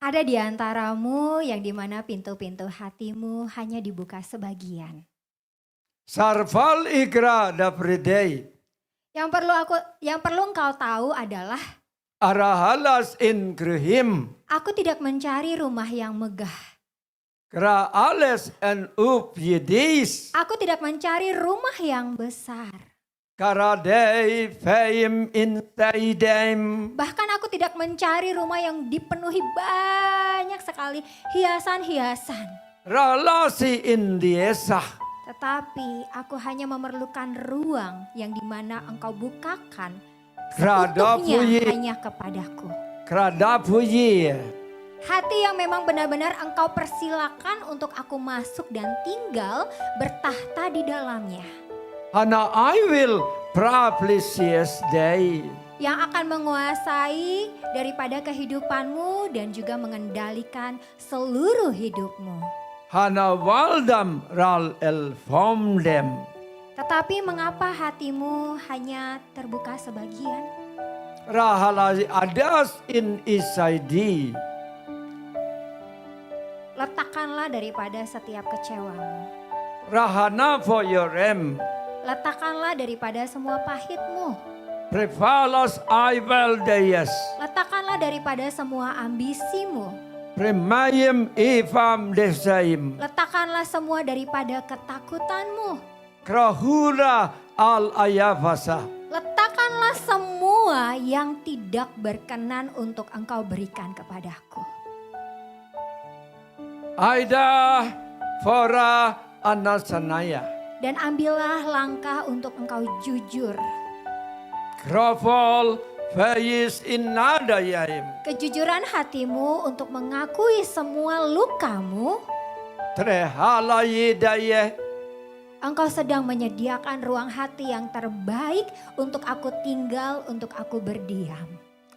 Ada di antaramu yang dimana pintu-pintu hatimu hanya dibuka sebagian. Sarval igra dapridei. Yang perlu engkau tahu adalah Arahalas in grihim. aku tidak mencari rumah yang megah. Kraales en upjedis. Aku tidak mencari rumah yang besar. Karadei feim in taidem. Bahkan aku tidak mencari rumah yang dipenuhi banyak sekali hiasan-hiasan. Ralasi in diesah. Tetapi aku hanya memerlukan ruang yang dimana engkau bukakan Kradapuyi. seutuhnya hanya kepadaku. Kradapuyi. Hati yang memang benar-benar engkau persilakan untuk aku masuk dan tinggal bertahta di dalamnya. Hana I will praplicious day. yang akan menguasai daripada kehidupanmu dan juga mengendalikan seluruh hidupmu. Han har valgt dem ral elfom dem. Tetapi mengapa hatimu hanya terbuka sebagian? Rahalasi adas in isaidi. Letakkanlah daripada setiap kecewamu. Rahana for your em. Letakkanlah daripada semua pahitmu. Prefalas aivel deyes. Letakkanlah daripada semua ambisimu. Premayem ifam desaim. Letakkanlah semua daripada ketakutanmu. Krahura al ayafasa. Letakkanlah semua yang tidak berkenan untuk engkau berikan kepadaku. Aida fora anasanaya. Dan ambillah langkah untuk engkau jujur. Krafol fayis inadayaim. Kejujuran hatimu untuk mengakui semua lukamu. Trehalayi daye. Engkau sedang menyediakan ruang hati yang terbaik untuk aku tinggal, untuk aku berdiam.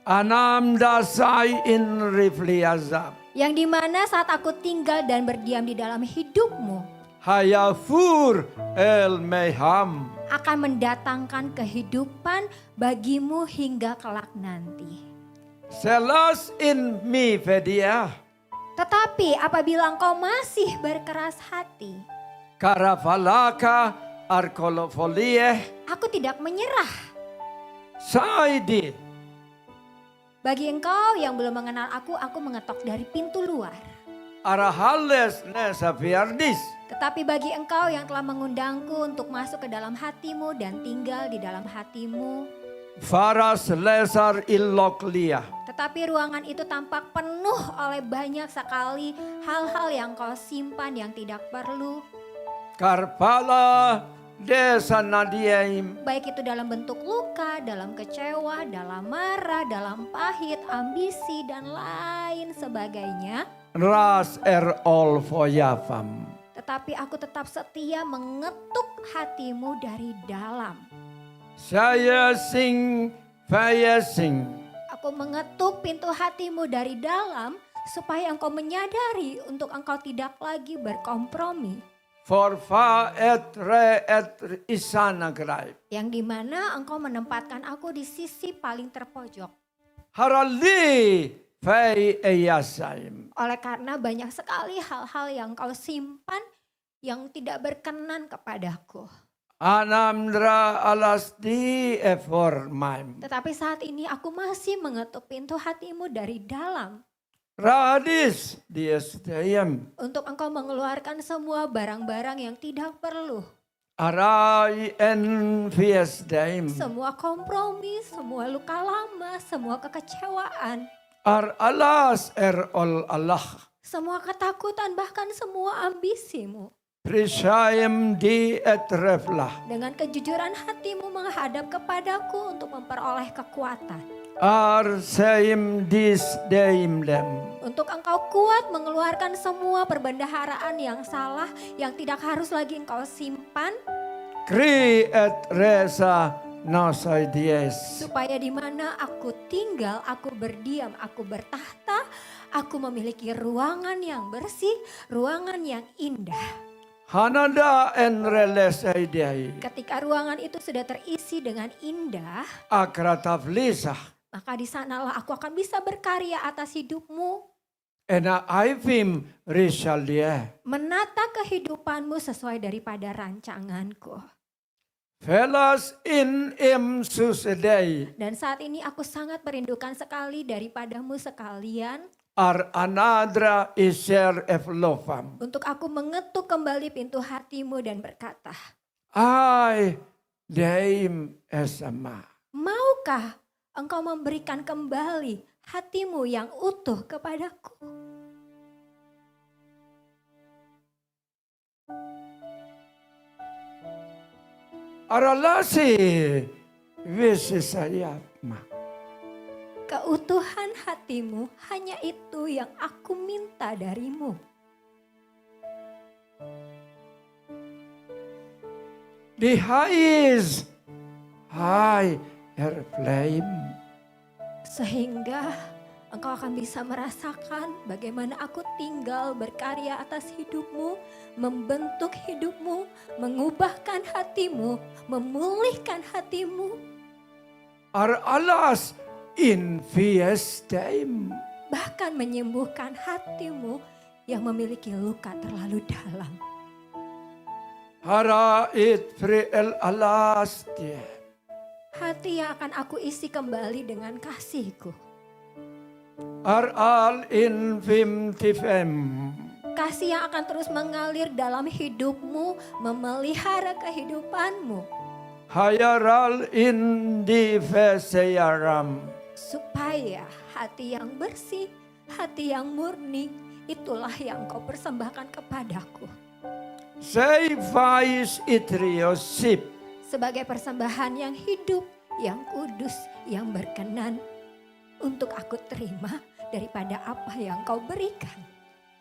Anam dasai in rifliazam. Yang dimana saat aku tinggal dan berdiam di dalam hidupmu, Hayafur el meham. akan mendatangkan kehidupan bagimu hingga kelak nanti. Selas in mi fedia. Tetapi apabila engkau masih berkeras hati, Karafalaka arkolofolie. aku tidak menyerah. Saidi. Bagi engkau yang belum mengenal aku mengetok dari pintu luar. Arahales nesafiardis. Tetapi bagi engkau yang telah mengundangku untuk masuk ke dalam hatimu dan tinggal di dalam hatimu, Faras lesar illoklia. tetapi ruangan itu tampak penuh oleh banyak sekali hal-hal yang kau simpan yang tidak perlu. Karpala desa nadiaim. Baik itu dalam bentuk luka, dalam kecewa, dalam marah, dalam pahit, ambisi, dan lain sebagainya. Ras all foyafam. Tetapi aku tetap setia mengetuk hatimu dari dalam. Saya sing, saya sing. Aku mengetuk pintu hatimu dari dalam supaya engkau menyadari untuk engkau tidak lagi berkompromi. Forfa et re et isana graib. Yang dimana engkau menempatkan aku di sisi paling terpojok. Harali fei eyasaim. Oleh karena banyak sekali hal-hal yang kau simpan yang tidak berkenan kepadaku. Anamdra alasdi eformaim. Tetapi saat ini aku masih mengetuk pintu hatimu dari dalam. Radis diestayem. Untuk engkau mengeluarkan semua barang-barang yang tidak perlu. Arai en fiesdaim. Semua kompromi, semua luka lama, semua kekecewaan. Ar alas ol Allah. Semua ketakutan, bahkan semua ambisimu. Prisayem di et reflah. Dengan kejujuran hatimu menghadap kepadaku untuk memperoleh kekuatan. Ar seim dis deim dem. Untuk engkau kuat mengeluarkan semua perbendaharaan yang salah yang tidak harus lagi engkau simpan. Kri et resa nasai dies. Supaya di mana aku tinggal, aku berdiam, aku bertahta, aku memiliki ruangan yang bersih, ruangan yang indah. Hanada en reles aidei. Ketika ruangan itu sudah terisi dengan indah, Akratavlisah. maka di sanalah aku akan bisa berkarya atas hidupmu. Ena aivim rishalie. Menata kehidupanmu sesuai daripada rancanganku. Velas in im susedei. Dan saat ini aku sangat merindukan sekali daripadamu sekalian. Ar anadra iser eflofam. Untuk aku mengetuk kembali pintu hatimu dan berkata, Ai deim esama. maukah engkau memberikan kembali hatimu yang utuh kepadaku? Aralasi visisayatma. Keutuhan hatimu hanya itu yang aku minta darimu. Di hais hai airplane. Sehingga engkau akan bisa merasakan bagaimana aku tinggal berkarya atas hidupmu, membentuk hidupmu, mengubahkan hatimu, memulihkan hatimu. Alas in fiestem. Bahkan menyembuhkan hatimu yang memiliki luka terlalu dalam. Hara it priel alastie. Hati yang akan aku isi kembali dengan kasihku. Al in vim tifem. Kasih yang akan terus mengalir dalam hidupmu, memelihara kehidupanmu. Hayaral in diveseyaram. Supaya hati yang bersih, hati yang murni, itulah yang kau persembahkan kepadaku. Seifais itriosip. Sebagai persembahan yang hidup, yang kudus, yang berkenan untuk aku terima daripada apa yang kau berikan.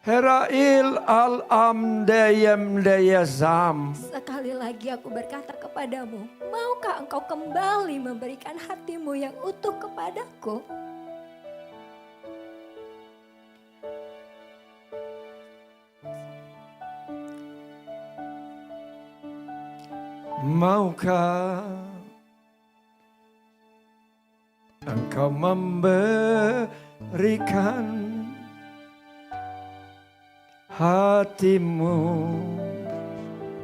Herail al amdeyem deyazam. Sekali lagi aku berkata kepadamu, maukah engkau kembali memberikan hatimu yang utuh kepadaku? Maukah engkau memberikan hatimu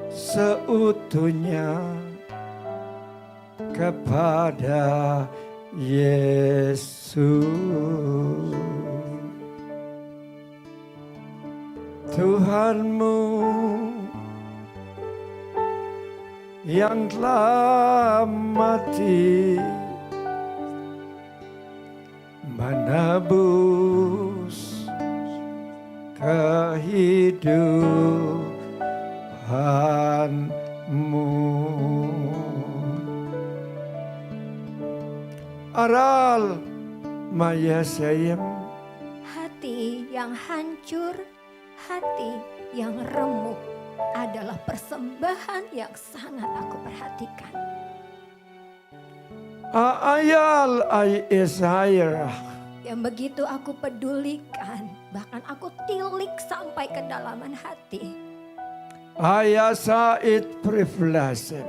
seutuhnya kepada Yesus Tuhanmu yang telah mati menebus kehidupanmu. Aral mayasayam. Hati yang hancur, hati yang remuk adalah persembahan yang sangat aku perhatikan. Ayal ay isairah. Yang begitu aku pedulikan, bahkan aku tilik sampai ke dalaman hati. Ayasa it privilasem.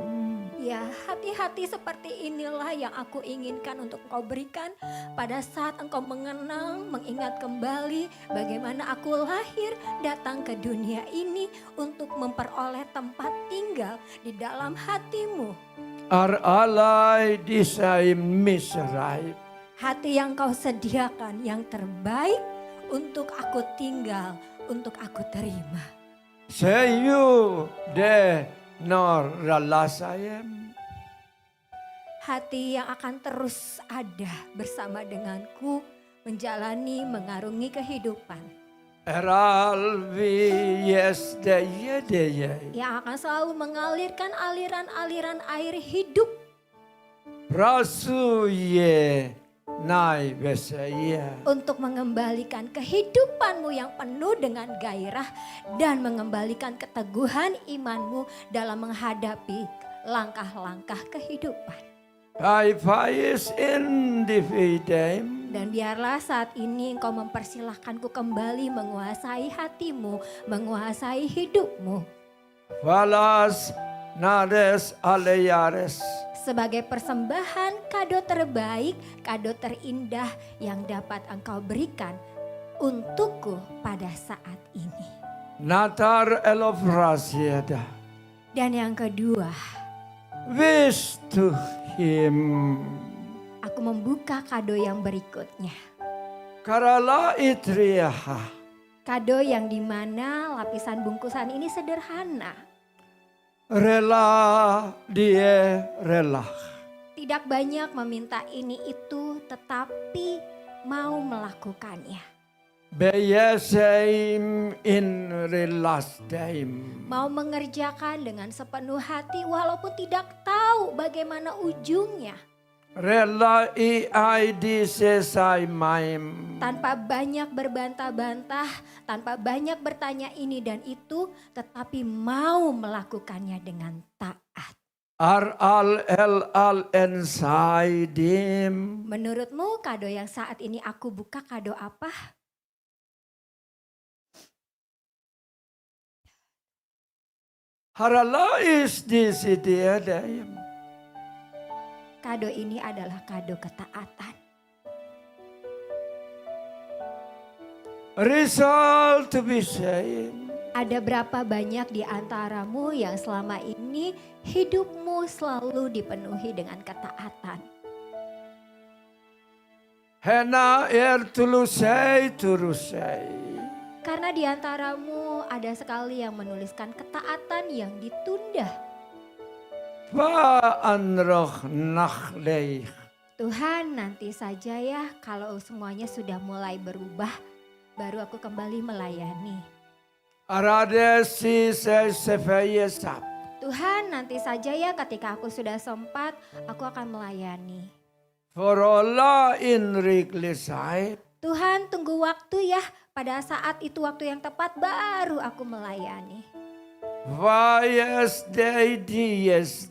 Ya, hati-hati seperti inilah yang aku inginkan untuk engkau berikan pada saat engkau mengenang, mengingat kembali bagaimana aku lahir datang ke dunia ini untuk memperoleh tempat tinggal di dalam hatimu. Ar alay disaim misraib. Hati yang kau sediakan yang terbaik untuk aku tinggal, untuk aku terima. Seyu de nor ralasayem. Hati yang akan terus ada bersama denganku, menjalani, mengarungi kehidupan. Eral yes deye deye. Yang akan selalu mengalirkan aliran-aliran air hidup. Rasu ye nai besaya. Untuk mengembalikan kehidupanmu yang penuh dengan gairah. Dan mengembalikan keteguhan imanmu dalam menghadapi langkah-langkah kehidupan. Kai fais individem. Dan biarlah saat ini engkau mempersilahkanku kembali menguasai hatimu, menguasai hidupmu. Valas nades aleyares. Sebagai persembahan kado terbaik, kado terindah yang dapat engkau berikan untukku pada saat ini. Natar elofrasieda. Dan yang kedua, Wish to him. aku membuka kado yang berikutnya. Karala itriyaha. Kado yang dimana lapisan bungkusan ini sederhana. Rela dia rela. Tidak banyak meminta ini itu tetapi mau melakukannya. Beyeseim in relastem. Mau mengerjakan dengan sepenuh hati walaupun tidak tahu bagaimana ujungnya. Rela id sesai maim. Tanpa banyak berbantah-bantah, tanpa banyak bertanya ini dan itu, tetapi mau melakukannya dengan taat. al ensaidim. Menurutmu kado yang saat ini aku buka kado apa? Haralais di sidiadayim. Kado ini adalah kado ketaatan. Result to be saying. Ada berapa banyak di antaramu yang selama ini hidupmu selalu dipenuhi dengan ketaatan? Hena tulusai turusai. Karena di antaramu ada sekali yang menuliskan ketaatan yang ditunda. Fa anroh nakleih. Tuhan, nanti saja ya kalau semuanya sudah mulai berubah, baru aku kembali melayani. Aradesi sefayesap. Tuhan, nanti saja ya ketika aku sudah sempat, aku akan melayani. For Allah in riglisai. Tuhan, tunggu waktu ya, pada saat itu waktu yang tepat baru aku melayani. Yes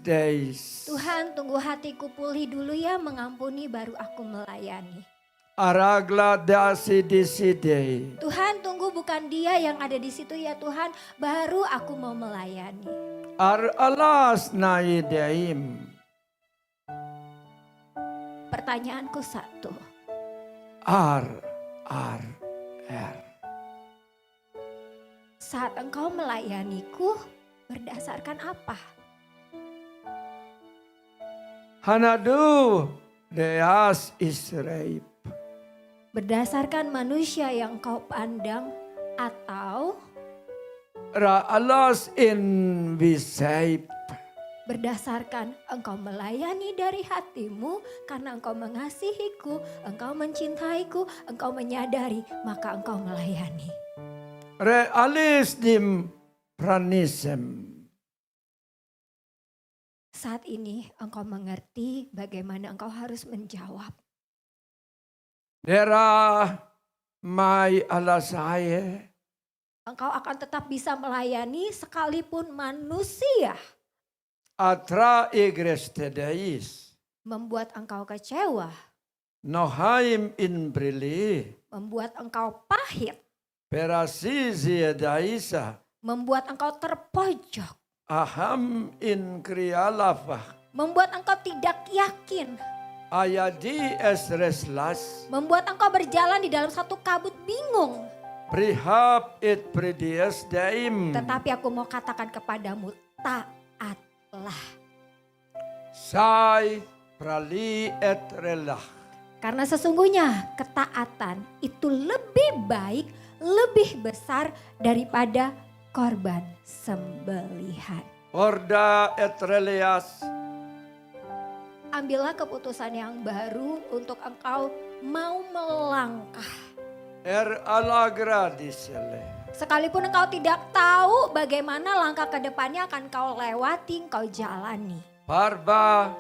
days. Tuhan, tunggu hatiku pulih dulu ya, mengampuni baru aku melayani. Aragla dasi disidei. Tuhan, tunggu bukan dia yang ada di situ ya Tuhan, baru aku mau melayani. Ar alas naidaim. Pertanyaanku satu, R. saat engkau melayaniku berdasarkan apa? Hanadu deas Israel. Berdasarkan manusia yang engkau pandang atau Ra alas in visaip. berdasarkan engkau melayani dari hatimu karena engkau mengasihiku, engkau mencintaiku, engkau menyadari, maka engkau melayani. Re alis dim pranisem. Saat ini engkau mengerti bagaimana engkau harus menjawab. Dera mai alasaye. Engkau akan tetap bisa melayani sekalipun manusia Atra igrestedais. membuat engkau kecewa, Nohaim in brili. membuat engkau pahit, Perasizi daisa. membuat engkau terpojok, Aham in krialafah. membuat engkau tidak yakin, Ayadi esreslas. membuat engkau berjalan di dalam satu kabut bingung. Prihap it pridias daim. Tetapi aku mau katakan kepadamu, taatlah. Sai prali et relah. Karena sesungguhnya ketaatan itu lebih baik, lebih besar daripada korban sembelihan. Orda et relias. Ambillah keputusan yang baru untuk engkau mau melangkah. Alagra disele. Sekalipun engkau tidak tahu bagaimana langkah ke depannya akan kau lewati, kau jalani. Parba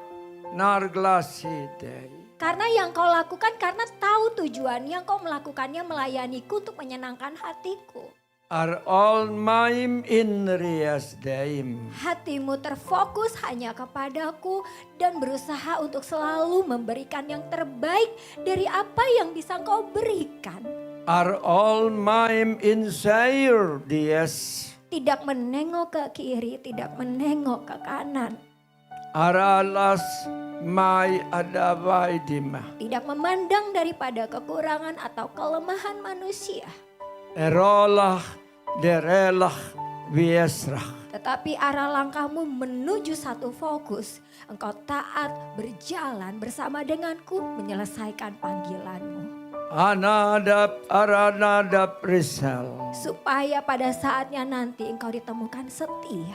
narglasi dei. Karena yang kau lakukan karena tahu tujuannya, kau melakukannya melayaniku untuk menyenangkan hatiku. Are all maim in rias daim. Hatimu terfokus hanya kepadaku dan berusaha untuk selalu memberikan yang terbaik dari apa yang bisa kau berikan. Are all maim in sair dies. Tidak menengok ke kiri, tidak menengok ke kanan. Aralas mai adavai dimah. Tidak memandang daripada kekurangan atau kelemahan manusia. Erolah derelah biesrah. Tetapi arah langkahmu menuju satu fokus. Engkau taat berjalan bersama denganku menyelesaikan panggilanmu. Aranadap risal. Supaya pada saatnya nanti engkau ditemukan setia.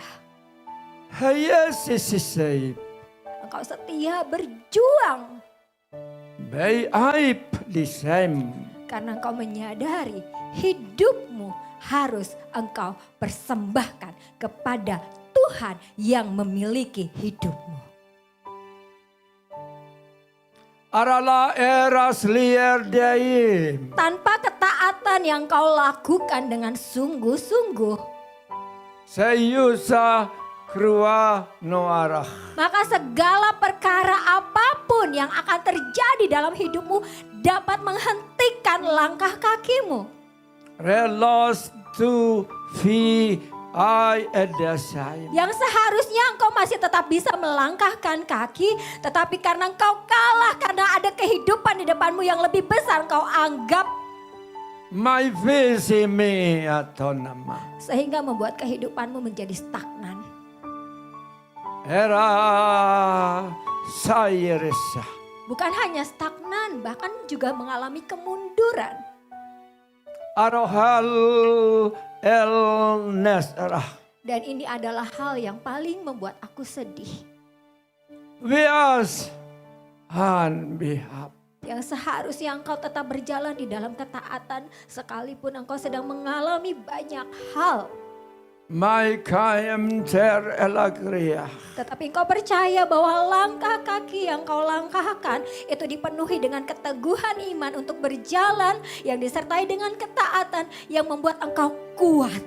Hayasisisay. Engkau setia berjuang. Bay aib disem. Karena engkau menyadari hidupmu harus engkau persembahkan kepada Tuhan yang memiliki hidupmu. Arala eras lier daim. Tanpa ketaatan yang kau lakukan dengan sungguh-sungguh. Sayusa krua noarah. Maka segala perkara apapun yang akan terjadi dalam hidupmu dapat menghentikan langkah kakimu. Relos tu fi ai edasai. Yang seharusnya engkau masih tetap bisa melangkahkan kaki, tetapi karena engkau kalah, karena ada kehidupan di depanmu yang lebih besar, engkau anggap My visi me atonama. sehingga membuat kehidupanmu menjadi stagnan. Era sayeresa. Bukan hanya stagnan, bahkan juga mengalami kemunduran. Arohal el nesrah. Dan ini adalah hal yang paling membuat aku sedih. Bias han bihap. Yang seharusnya engkau tetap berjalan di dalam ketaatan sekalipun engkau sedang mengalami banyak hal. My kayam ter elagria. Tetapi engkau percaya bahwa langkah kaki yang kau langkahkan itu dipenuhi dengan keteguhan iman untuk berjalan yang disertai dengan ketaatan yang membuat engkau kuat.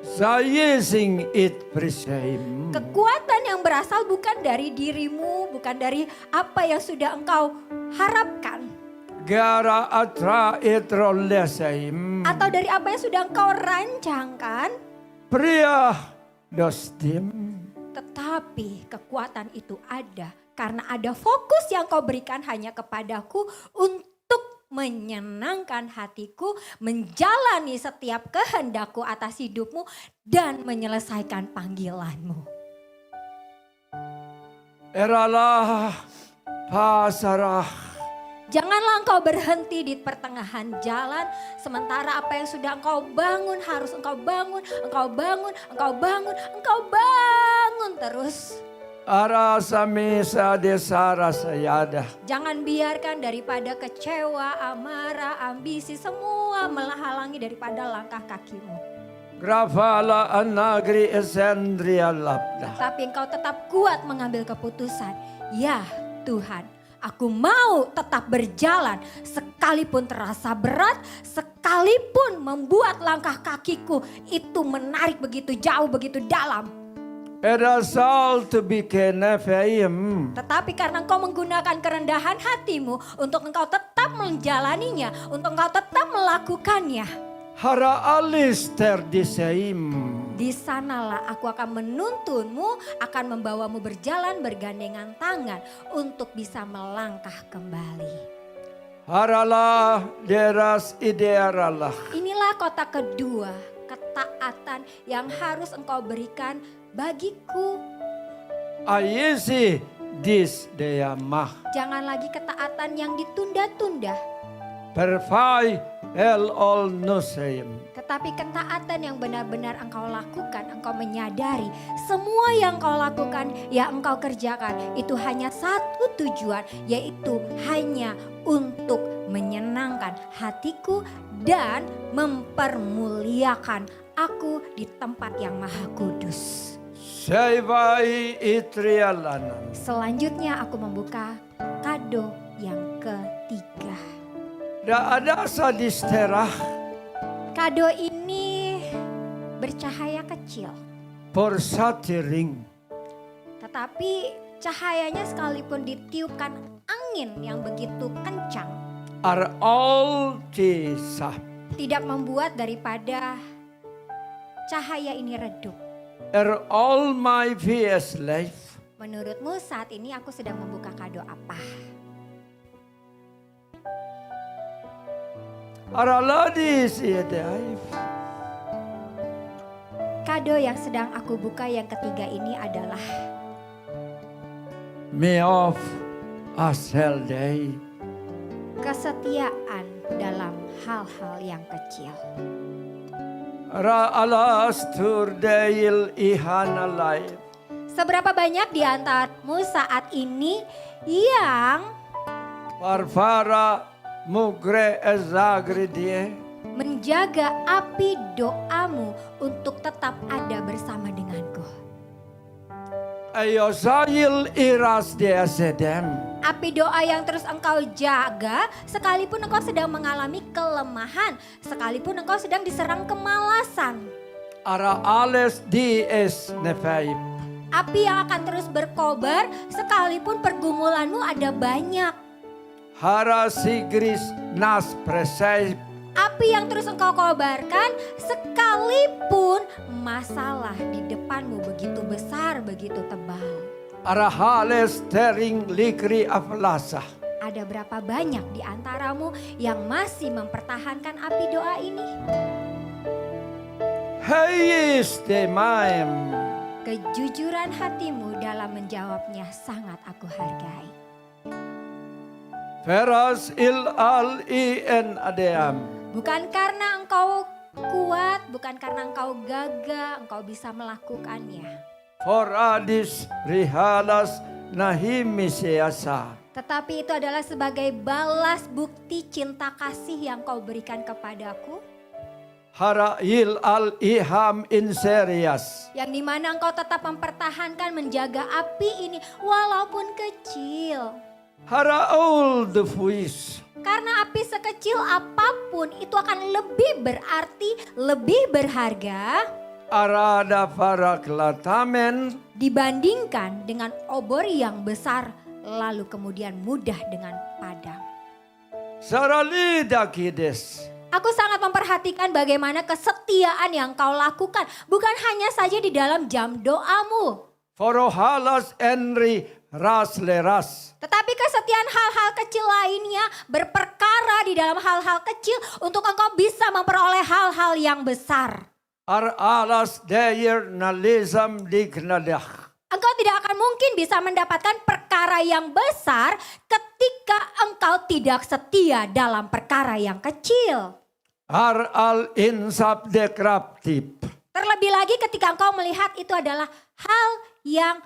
Sayesing it presaim. Kekuatan yang berasal bukan dari dirimu, bukan dari apa yang sudah engkau harapkan. Gara atra etrolesaim. Atau dari apa yang sudah engkau rancangkan. Pria dostim. Tetapi kekuatan itu ada karena ada fokus yang kau berikan hanya kepadaku untuk menyenangkan hatiku, menjalani setiap kehendakku atas hidupmu dan menyelesaikan panggilanmu. Eralah pasarah. Janganlah engkau berhenti di pertengahan jalan sementara apa yang sudah engkau bangun harus engkau bangun, engkau bangun, engkau bangun, engkau bangun terus. Arasa mesa desara sayada. Jangan biarkan daripada kecewa, amarah, ambisi semua menghalangi daripada langkah kakimu. Grafala anagri esendria labda. Tapi engkau tetap kuat mengambil keputusan. Ya Tuhan, aku mau tetap berjalan sekalipun terasa berat, sekalipun membuat langkah kakiku itu menarik begitu jauh, begitu dalam. Edasal to be kenefeim. Tetapi karena engkau menggunakan kerendahan hatimu untuk engkau tetap menjalaninya, untuk engkau tetap melakukannya. Hara alis terdiseim. Di sanalah aku akan menuntunmu, akan membawamu berjalan bergandengan tangan untuk bisa melangkah kembali. Haralah deras idearalah. Inilah kota kedua, ketaatan yang harus engkau berikan bagiku. Ayesi dis deyamah. Jangan lagi ketaatan yang ditunda-tunda, Perfai el ol nuseim. tetapi ketaatan yang benar-benar engkau lakukan, engkau menyadari semua yang engkau lakukan, ya engkau kerjakan itu hanya satu tujuan, yaitu hanya untuk menyenangkan hatiku dan mempermuliakan aku di tempat yang maha kudus. Sevai itrialanan. Selanjutnya aku membuka kado yang ketiga. Da ada sadisterah. Kado ini bercahaya kecil, Porsatiring. tetapi cahayanya sekalipun ditiupkan angin yang begitu kencang, Are all tisah. tidak membuat daripada cahaya ini redup. Are all my VS life. Menurutmu saat ini aku sedang membuka kado apa? Araladis yadaif. Kado yang sedang aku buka yang ketiga ini adalah Me of asel day. kesetiaan dalam hal-hal yang kecil. Ra alas turdail ihana life. Seberapa banyak di antarmu saat ini yang Parfara mugre ezagridie. menjaga api doamu untuk tetap ada bersama denganku? Ayosail iras dia sedem. Api doa yang terus engkau jaga sekalipun engkau sedang mengalami kelemahan, sekalipun engkau sedang diserang kemalasan. Ara ales dies nefaim. Api yang akan terus berkobar sekalipun pergumulanmu ada banyak. Hara sigris nas presai. Api yang terus engkau kobarkan sekalipun masalah di depanmu begitu besar, begitu tebal. Ara hales tering likri aflasa. Ada berapa banyak di antaramu yang masih mempertahankan api doa ini? Hayis demaim. Kejujuran hatimu dalam menjawabnya sangat aku hargai. Feras il al in adeam. Bukan karena engkau kuat, bukan karena engkau gagah, engkau bisa melakukannya. Foradis rihalas nahimisiasa. Tetapi itu adalah sebagai balas bukti cinta kasih yang kau berikan kepadaku. Hara il al iham inserias. Yang dimana engkau tetap mempertahankan menjaga api ini walaupun kecil. Hara ul the fuis. Karena api sekecil apapun itu akan lebih berarti, lebih berharga Arada paraklatamen. dibandingkan dengan obor yang besar lalu kemudian mudah dengan padam. Saralida kides. Aku sangat memperhatikan bagaimana kesetiaan yang kau lakukan. Bukan hanya saja di dalam jam doamu. Forohalas enri ras leras. Tetapi kesetiaan hal-hal kecil lainnya berperkara di dalam hal-hal kecil untuk engkau bisa memperoleh hal-hal yang besar. Ar alas dayer nalizam diknadah. Engkau tidak akan mungkin bisa mendapatkan perkara yang besar ketika engkau tidak setia dalam perkara yang kecil. Ar al insab dekraptip. Terlebih lagi ketika engkau melihat itu adalah hal yang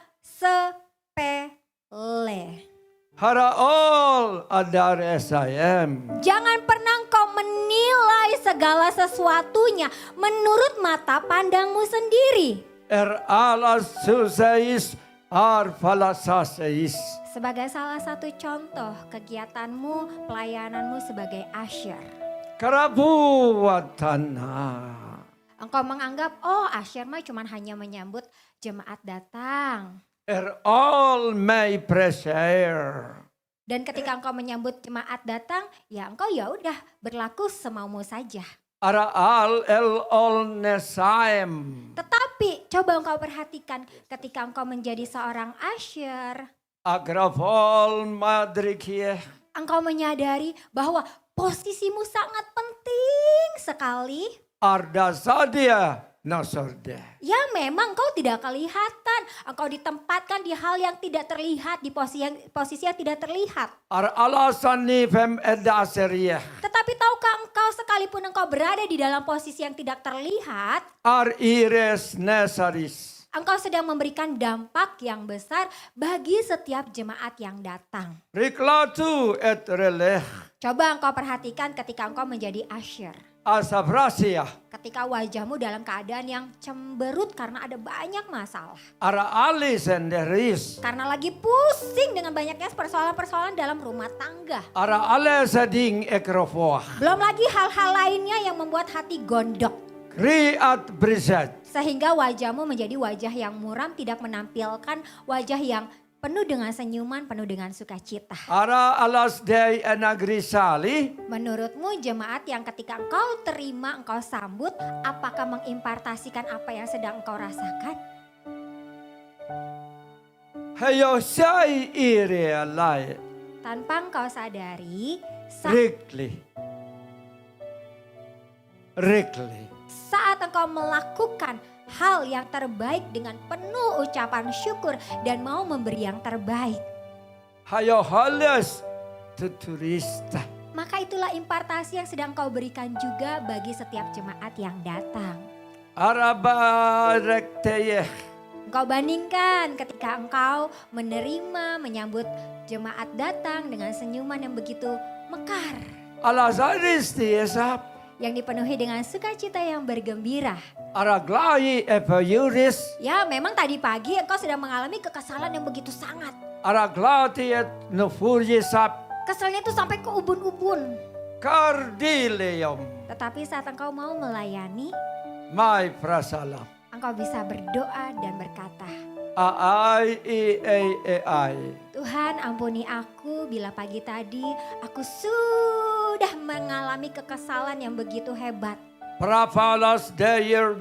sepele. Hara all adar SIM. Jangan pernah engkau menilai segala sesuatunya menurut mata pandangmu sendiri. Er alas susais ar falasasais. Sebagai salah satu contoh kegiatanmu, pelayananmu sebagai usher. Karabu watana. Engkau menganggap, oh usher mah cuma hanya menyambut jemaat datang. Er all may pressure. Dan ketika engkau menyambut jemaat datang, ya engkau ya udah berlaku semaumu saja. Ara al el all nesaim. Tetapi coba engkau perhatikan ketika engkau menjadi seorang usher, Agrafol madrikie. engkau menyadari bahwa posisimu sangat penting sekali. Arda sadia nasorde. Ya memang engkau tidak kelihatan, engkau ditempatkan di hal yang tidak terlihat, di posisi yang tidak terlihat. Ar alasan nifem edaserieh. Tetapi tahukah engkau sekalipun engkau berada di dalam posisi yang tidak terlihat, Ar ires nesaris. engkau sedang memberikan dampak yang besar bagi setiap jemaat yang datang. Riklatu et releh. Coba engkau perhatikan ketika engkau menjadi usher. Asabrasia. Ketika wajahmu dalam keadaan yang cemberut karena ada banyak masalah. Ara alis enderis. Karena lagi pusing dengan banyaknya persoalan-persoalan dalam rumah tangga. Ara ale seding ekrofoah. Belum lagi hal-hal lainnya yang membuat hati gondok. Kriat brisat. Sehingga wajahmu menjadi wajah yang muram, tidak menampilkan wajah yang penuh dengan senyuman, penuh dengan sukacita. Ara alas dei enagrisali. Menurutmu jemaat yang ketika engkau terima, engkau sambut, apakah mengimpartasikan apa yang sedang engkau rasakan? Hayo sai ire alai. Tanpa engkau sadari, Rikli. saat engkau melakukan hal yang terbaik dengan penuh ucapan syukur dan mau memberi yang terbaik, Hayo halas tuturista. maka itulah impartasi yang sedang kau berikan juga bagi setiap jemaat yang datang. Araba rekteyeh. Engkau bandingkan ketika engkau menerima, menyambut jemaat datang dengan senyuman yang begitu mekar. Alazaris tiesap. Yang dipenuhi dengan sukacita yang bergembira. Araglai epayuris. Ya memang tadi pagi engkau sedang mengalami kekesalan yang begitu sangat. Araglati et nufurjisap. Keselnya itu sampai ke ubun-ubun. Kardileum. Tetapi saat engkau mau melayani, Mai prasalam. engkau bisa berdoa dan berkata, Ai I ai. Tuhan ampuni aku bila pagi tadi aku sudah mengalami kekesalan yang begitu hebat. Prafalas dear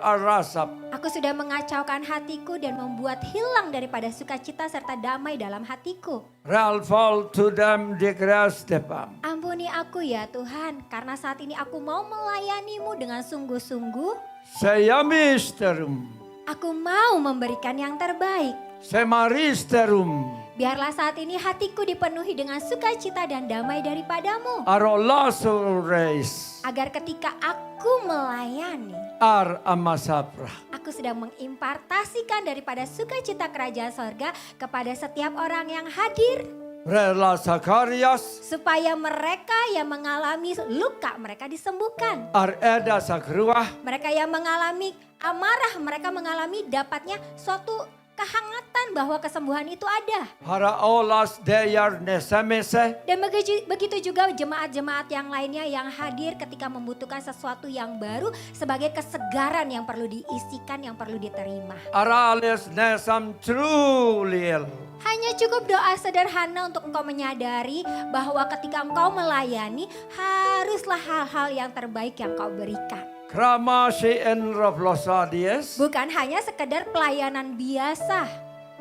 arasap. Aku sudah mengacaukan hatiku dan membuat hilang daripada sukacita serta damai dalam hatiku. Ralfal to them digrastepam. Ampuni aku ya Tuhan, karena saat ini aku mau melayanimu dengan sungguh-sungguh. Saya misterum. Aku mau memberikan yang terbaik. Semaristerum. Biarlah saat ini hatiku dipenuhi dengan sukacita dan damai daripadamu. Arolasures. Agar ketika aku melayani, Ar amasapra. aku sedang mengimpartasikan daripada sukacita kerajaan sorga kepada setiap orang yang hadir. Rela Sakarias. Supaya mereka yang mengalami luka mereka disembuhkan. Ar eda sakruah. Mereka yang mengalami amarah, mereka mengalami dapatnya suatu kehangatan bahwa kesembuhan itu ada. Hara olas deyar nesemese. Dan begitu juga jemaat-jemaat yang lainnya yang hadir ketika membutuhkan sesuatu yang baru sebagai kesegaran yang perlu diisikan, yang perlu diterima. Arales nesam truliel. Hanya cukup doa sederhana untuk engkau menyadari bahwa ketika engkau melayani haruslah hal-hal yang terbaik yang kau berikan. Kramasi en raflosadies. Bukan hanya sekedar pelayanan biasa.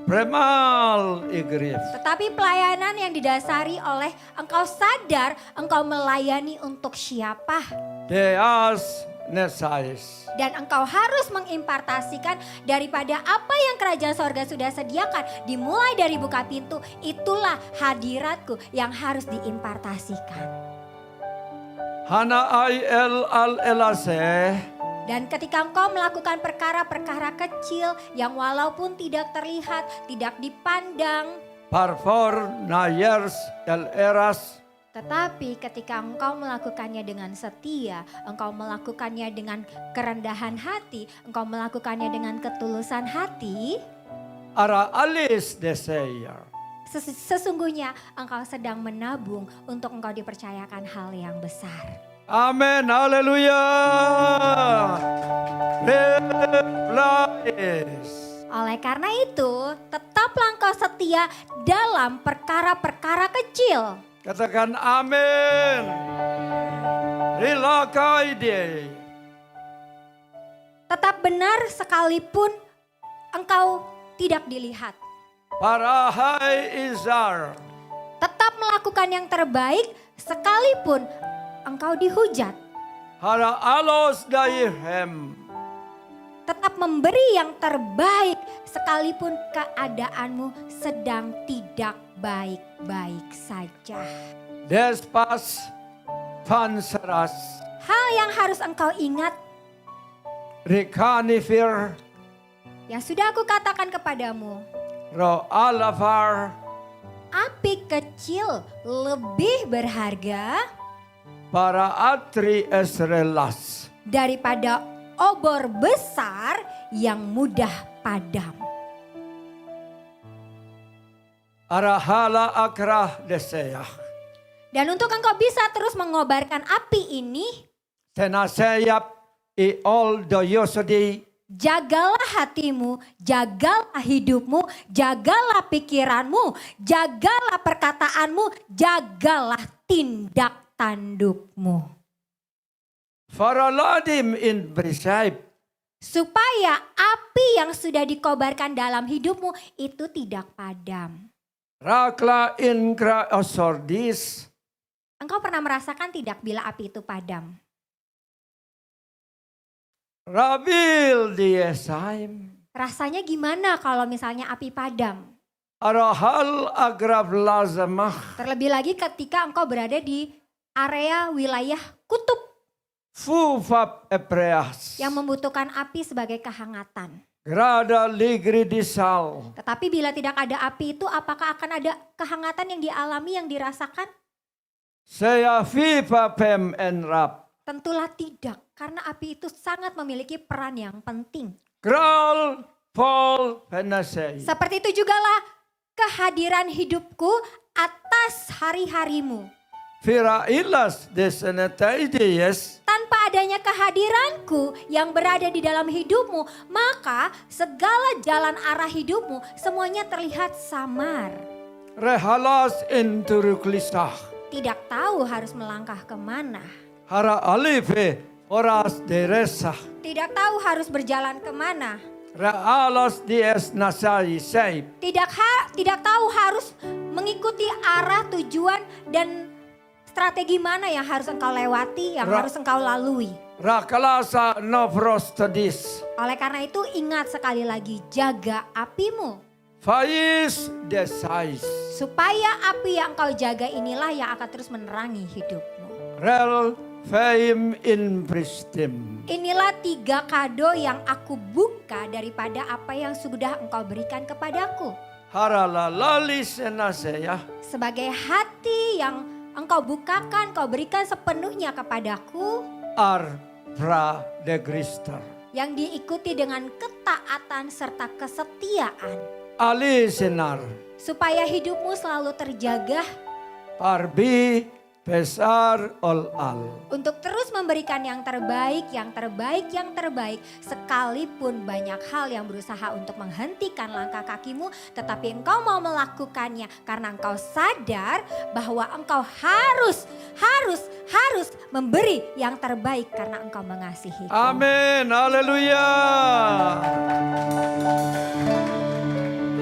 Premal igrif. Tetapi pelayanan yang didasari oleh engkau sadar engkau melayani untuk siapa. Deas nesais. Dan engkau harus mengimpartasikan daripada apa yang kerajaan sorga sudah sediakan. Dimulai dari buka pintu, itulah hadiratku yang harus diimpartasikan. Hana ai el al elase. Dan ketika engkau melakukan perkara-perkara kecil yang walaupun tidak terlihat, tidak dipandang. Parfor nayers el eras. Tetapi ketika engkau melakukannya dengan setia, engkau melakukannya dengan kerendahan hati, engkau melakukannya dengan ketulusan hati. Ara alis deseyer. Sesungguhnya engkau sedang menabung untuk engkau dipercayakan hal yang besar. Amin, haleluya. Replies. Oleh karena itu, tetaplah engkau setia dalam perkara-perkara kecil. Katakan amin. Rilakai dia. Tetap benar sekalipun engkau tidak dilihat. Parahai izar. Tetap melakukan yang terbaik sekalipun engkau dihujat. Hara alos daihem. Tetap memberi yang terbaik sekalipun keadaanmu sedang tidak baik-baik saja. Despas panseras. Hal yang harus engkau ingat Rikanifir. yang sudah aku katakan kepadamu. Ro alafar. Api kecil lebih berharga Para atri esrelas. daripada obor besar yang mudah padam. Arahala akrah deseyah. Dan untuk engkau bisa terus mengobarkan api ini, Tenaseyap i ol doyosodi. jagalah hatimu, jagalah hidupmu, jagalah pikiranmu, jagalah perkataanmu, jagalah tindak tandukmu. Faraladim in brisaib. Supaya api yang sudah dikobarkan dalam hidupmu itu tidak padam. Rakla inkra osordis. Engkau pernah merasakan tidak bila api itu padam? Rabil diesaim. Rasanya gimana kalau misalnya api padam? Arahal agrab lazamah. Terlebih lagi ketika engkau berada di area wilayah kutub Fufap epreas. yang membutuhkan api sebagai kehangatan. Grada ligri disal. Tetapi bila tidak ada api itu apakah akan ada kehangatan yang dialami, yang dirasakan? Saya fipa pem enrap. Tentulah tidak, karena api itu sangat memiliki peran yang penting. Kral Paul penasei. Seperti itu jugalah kehadiran hidupku atas hari-harimu. Fira ilas desenetaidies. Tanpa adanya kehadiranku yang berada di dalam hidupmu, maka segala jalan arah hidupmu semuanya terlihat samar. Rehalas inturuklisah. Tidak tahu harus melangkah kemana. Hara alife oras deresah. Tidak tahu harus berjalan kemana. Realas dies nasai seib. Tidak tahu harus mengikuti arah, tujuan, dan strategi mana yang harus engkau lewati, yang harus engkau lalui. Rakalasa novrostadis. Oleh karena itu ingat sekali lagi, jaga apimu. Faiz desais. Supaya api yang engkau jaga inilah yang akan terus menerangi hidupmu. Rel feim in pristim. Inilah 3 kado yang aku buka daripada apa yang sudah engkau berikan kepadaku. Harala lali senaseya. Sebagai hati yang engkau bukakan, kau berikan sepenuhnya kepadaku. Ar pra degrister. Yang diikuti dengan ketaatan serta kesetiaan. Ali senar. Supaya hidupmu selalu terjaga. Parbi besar ol al. Untuk terus memberikan yang terbaik, yang terbaik, yang terbaik. Sekalipun banyak hal yang berusaha untuk menghentikan langkah kakimu. Tetapi engkau mau melakukannya karena engkau sadar bahwa engkau harus memberi yang terbaik karena engkau mengasihi. Amin, haleluya.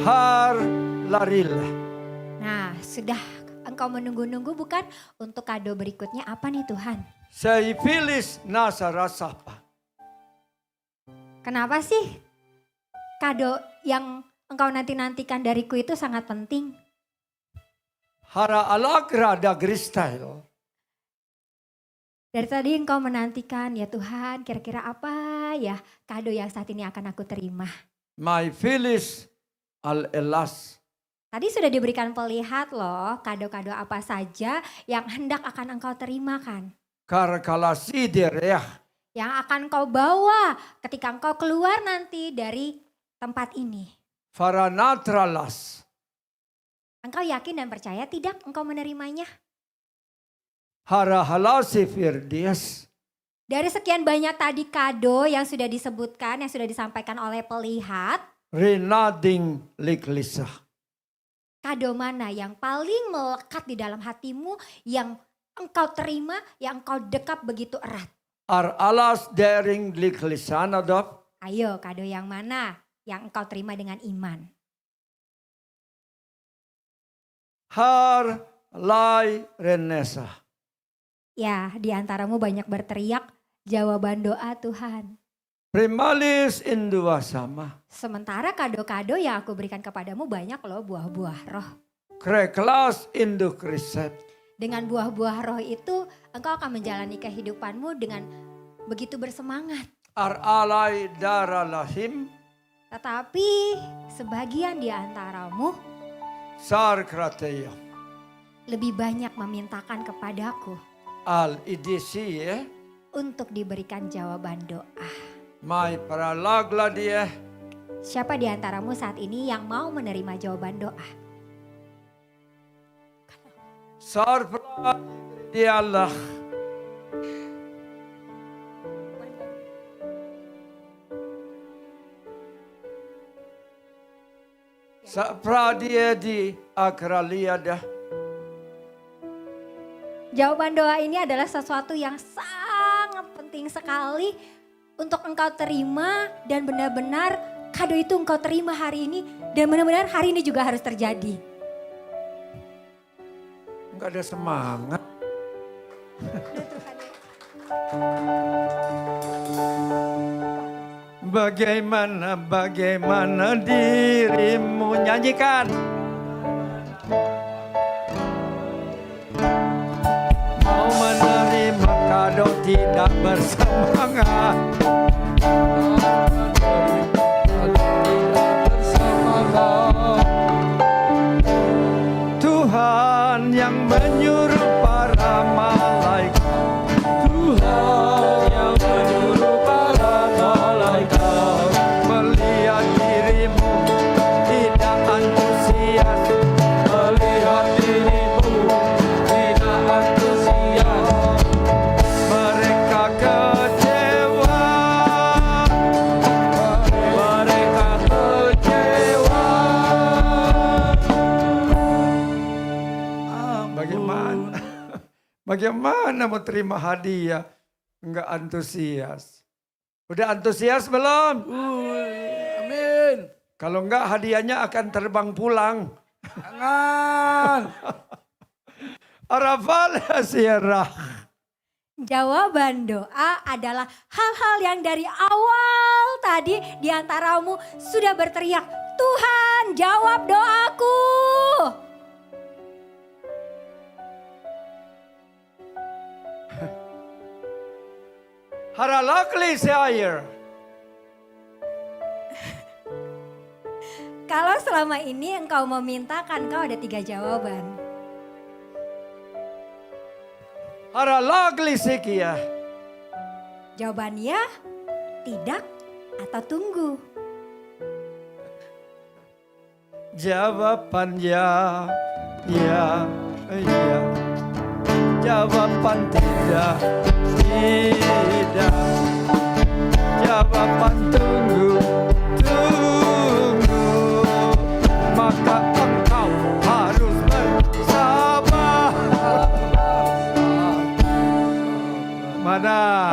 Har laril. Nah, sudah engkau menunggu-nunggu bukan? Untuk kado berikutnya apa nih Tuhan? Seifilis nasarasapa. Kenapa sih kado yang engkau nanti-nantikan dariku itu sangat penting? Hara alagra dagristail. Dari tadi engkau menantikan, ya Tuhan, kira-kira apa ya kado yang saat ini akan aku terima? My filis al elas. Tadi sudah diberikan pelihat loh kado-kado apa saja yang hendak akan engkau terima kan? Karkalasi dereh. Yang akan engkau bawa ketika engkau keluar nanti dari tempat ini. Faranatralas. Engkau yakin dan percaya tidak engkau menerimanya? Hara halasi firdias. Dari sekian banyak tadi kado yang sudah disebutkan, yang sudah disampaikan oleh pelihat. Renading liklisah. Kado mana yang paling melekat di dalam hatimu, yang engkau terima, yang engkau dekap begitu erat? Ar alas daring liklisana dop. Ayo kado yang mana yang engkau terima dengan iman? Har lai renesa. Ya, di antaramu banyak berteriak jawaban doa Tuhan. Primalis indua sama. Sementara kado-kado yang aku berikan kepadamu banyak loh buah-buah roh. Kreklas induk riset. Dengan buah-buah roh itu engkau akan menjalani kehidupanmu dengan begitu bersemangat. Ar alai dara lahim. Tetapi sebagian di antaramu Sar krateya. lebih banyak memintakan kepadaku Al idisi ya. untuk diberikan jawaban doa. Mai paralagla dia. Siapa di antaramu saat ini yang mau menerima jawaban doa? Sar pra di Allah. Sa pra dia di akraliada. Jawaban doa ini adalah sesuatu yang sangat penting sekali untuk engkau terima dan benar-benar kado itu engkau terima hari ini dan benar-benar hari ini juga harus terjadi. Enggak ada semangat. Bagaimana dirimu nyanyikan. Mau menerima kado tidak bersemangat. Tuhan yang menyuruh para malaikat. Tuhan yang menyuruh para malaikat melihat dirimu tidak antusias. Melihat dirimu tidak antusias. Mereka mana mau terima hadiah? Enggak antusias. Udah antusias belum? Amin. Kalau enggak hadiahnya akan terbang pulang. Jangan. Arafal Sierra. Jawaban doa adalah hal-hal yang dari awal tadi di antaramu sudah berteriak, Tuhan jawab doaku. Haralakli Seair. Kalau selama ini engkau memintakan, kau ada 3 jawaban. Haralakli Sekia. Jawabannya tidak atau tunggu. Jawaban ya. Jawaban tidak. Jawaban tunggu. Maka engkau harus bersabar. Mana?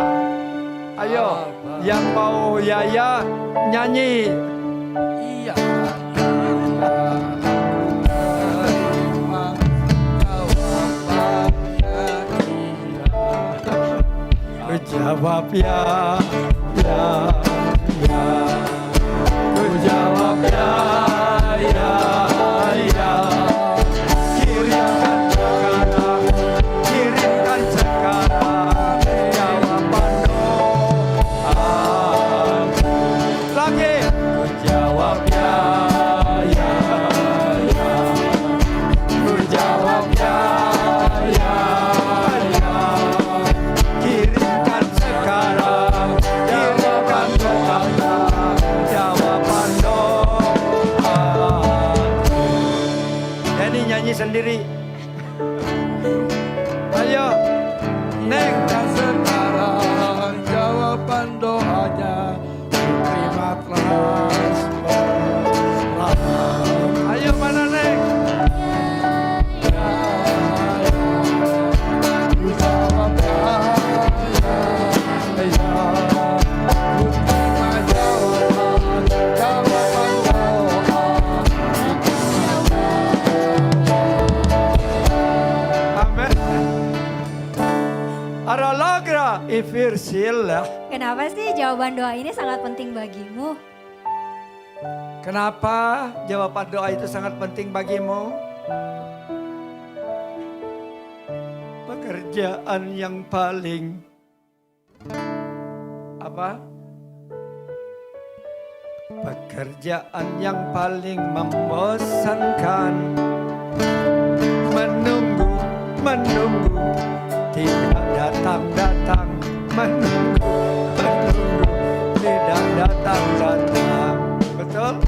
Ayo, yang mau Yaya nyanyi. Iya. Jawab ya. Ku jawab ya. Kirimkan sekarang jawaban doa. Lagi. Ku jawab ya. Ku jawab ya. Kirimkan sekarang jawaban doa. Jawaban doa. Jadi nyanyi sendiri. Ayo, Neng. Dan sekarang jawaban doanya terima transfer. Ayo mana Neng? Ku jawab ya. Ku terima jawaban doa. Amen. Aralagra ifirsillah. Kenapa sih jawaban doa ini sangat penting bagimu? Kenapa jawaban doa itu sangat penting bagimu? Pekerjaan yang paling apa? Pekerjaan yang paling membosankan. Menunggu, tidak datang, menunggu, tidak datang. Betul?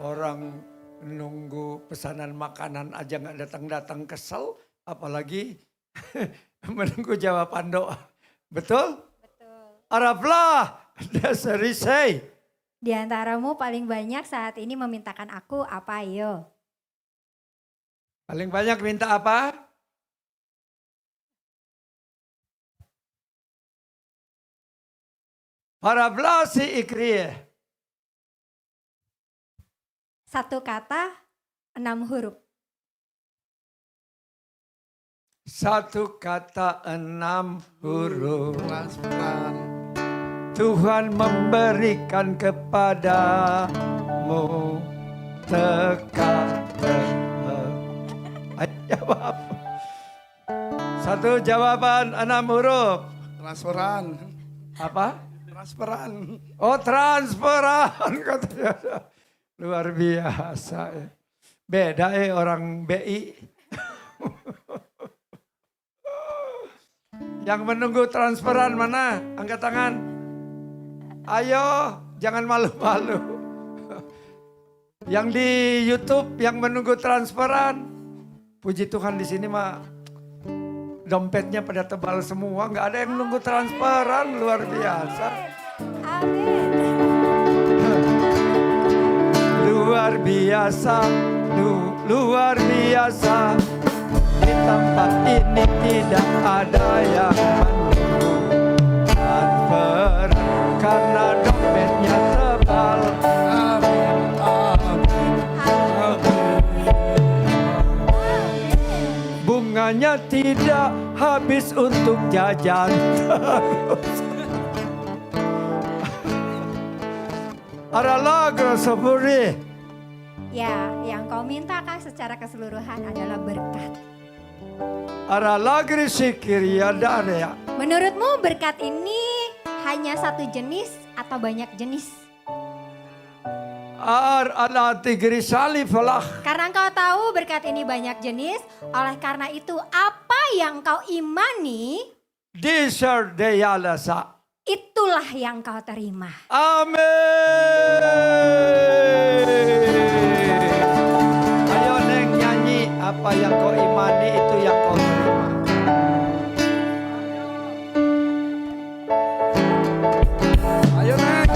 Orang nunggu pesanan makanan aja nggak datang kesel, apalagi menunggu jawaban doa. Betul? Betul. Araflah, dasari say. Di antaramu paling banyak saat ini memintakan aku apa yo? Paling banyak minta apa? Araflah si ikriye. 1 kata, 6 huruf. 1 kata 6 huruf. Transferan. Tuhan memberikan kepadamu teka-teki. Ayo jawab. 1 jawaban 6 huruf. Transferan. Apa? Transferan. Oh transferan katanya. Luar biasa ya. Beda orang BI. Yang menunggu transferan mana? Angkat tangan. Ayo, jangan malu-malu. Yang di YouTube yang menunggu transferan. Puji Tuhan di sini mah dompetnya pada tebal semua, nggak ada yang nunggu transferan, luar biasa. Amin. Luar biasa, luar biasa. tempat ini tidak ada yang menunggukan peran karena dompetnya tebal. Amin, amin, Bunganya tidak habis untuk jajan terus. Ada lagu sepuri. Ya, yang kau mintakan secara keseluruhan adalah berkat. Ada lagu sikir ya darya. Menurutmu berkat ini hanya satu jenis atau banyak jenis? Ala tigri salifalah. Karena engkau tahu berkat ini banyak jenis, oleh karena itu apa yang kau imani, Disar deyalasa. itulah yang kau terima. Amin. Ayo Neng nyanyi, apa yang kau imani itu yang kau terima. ayo Neng.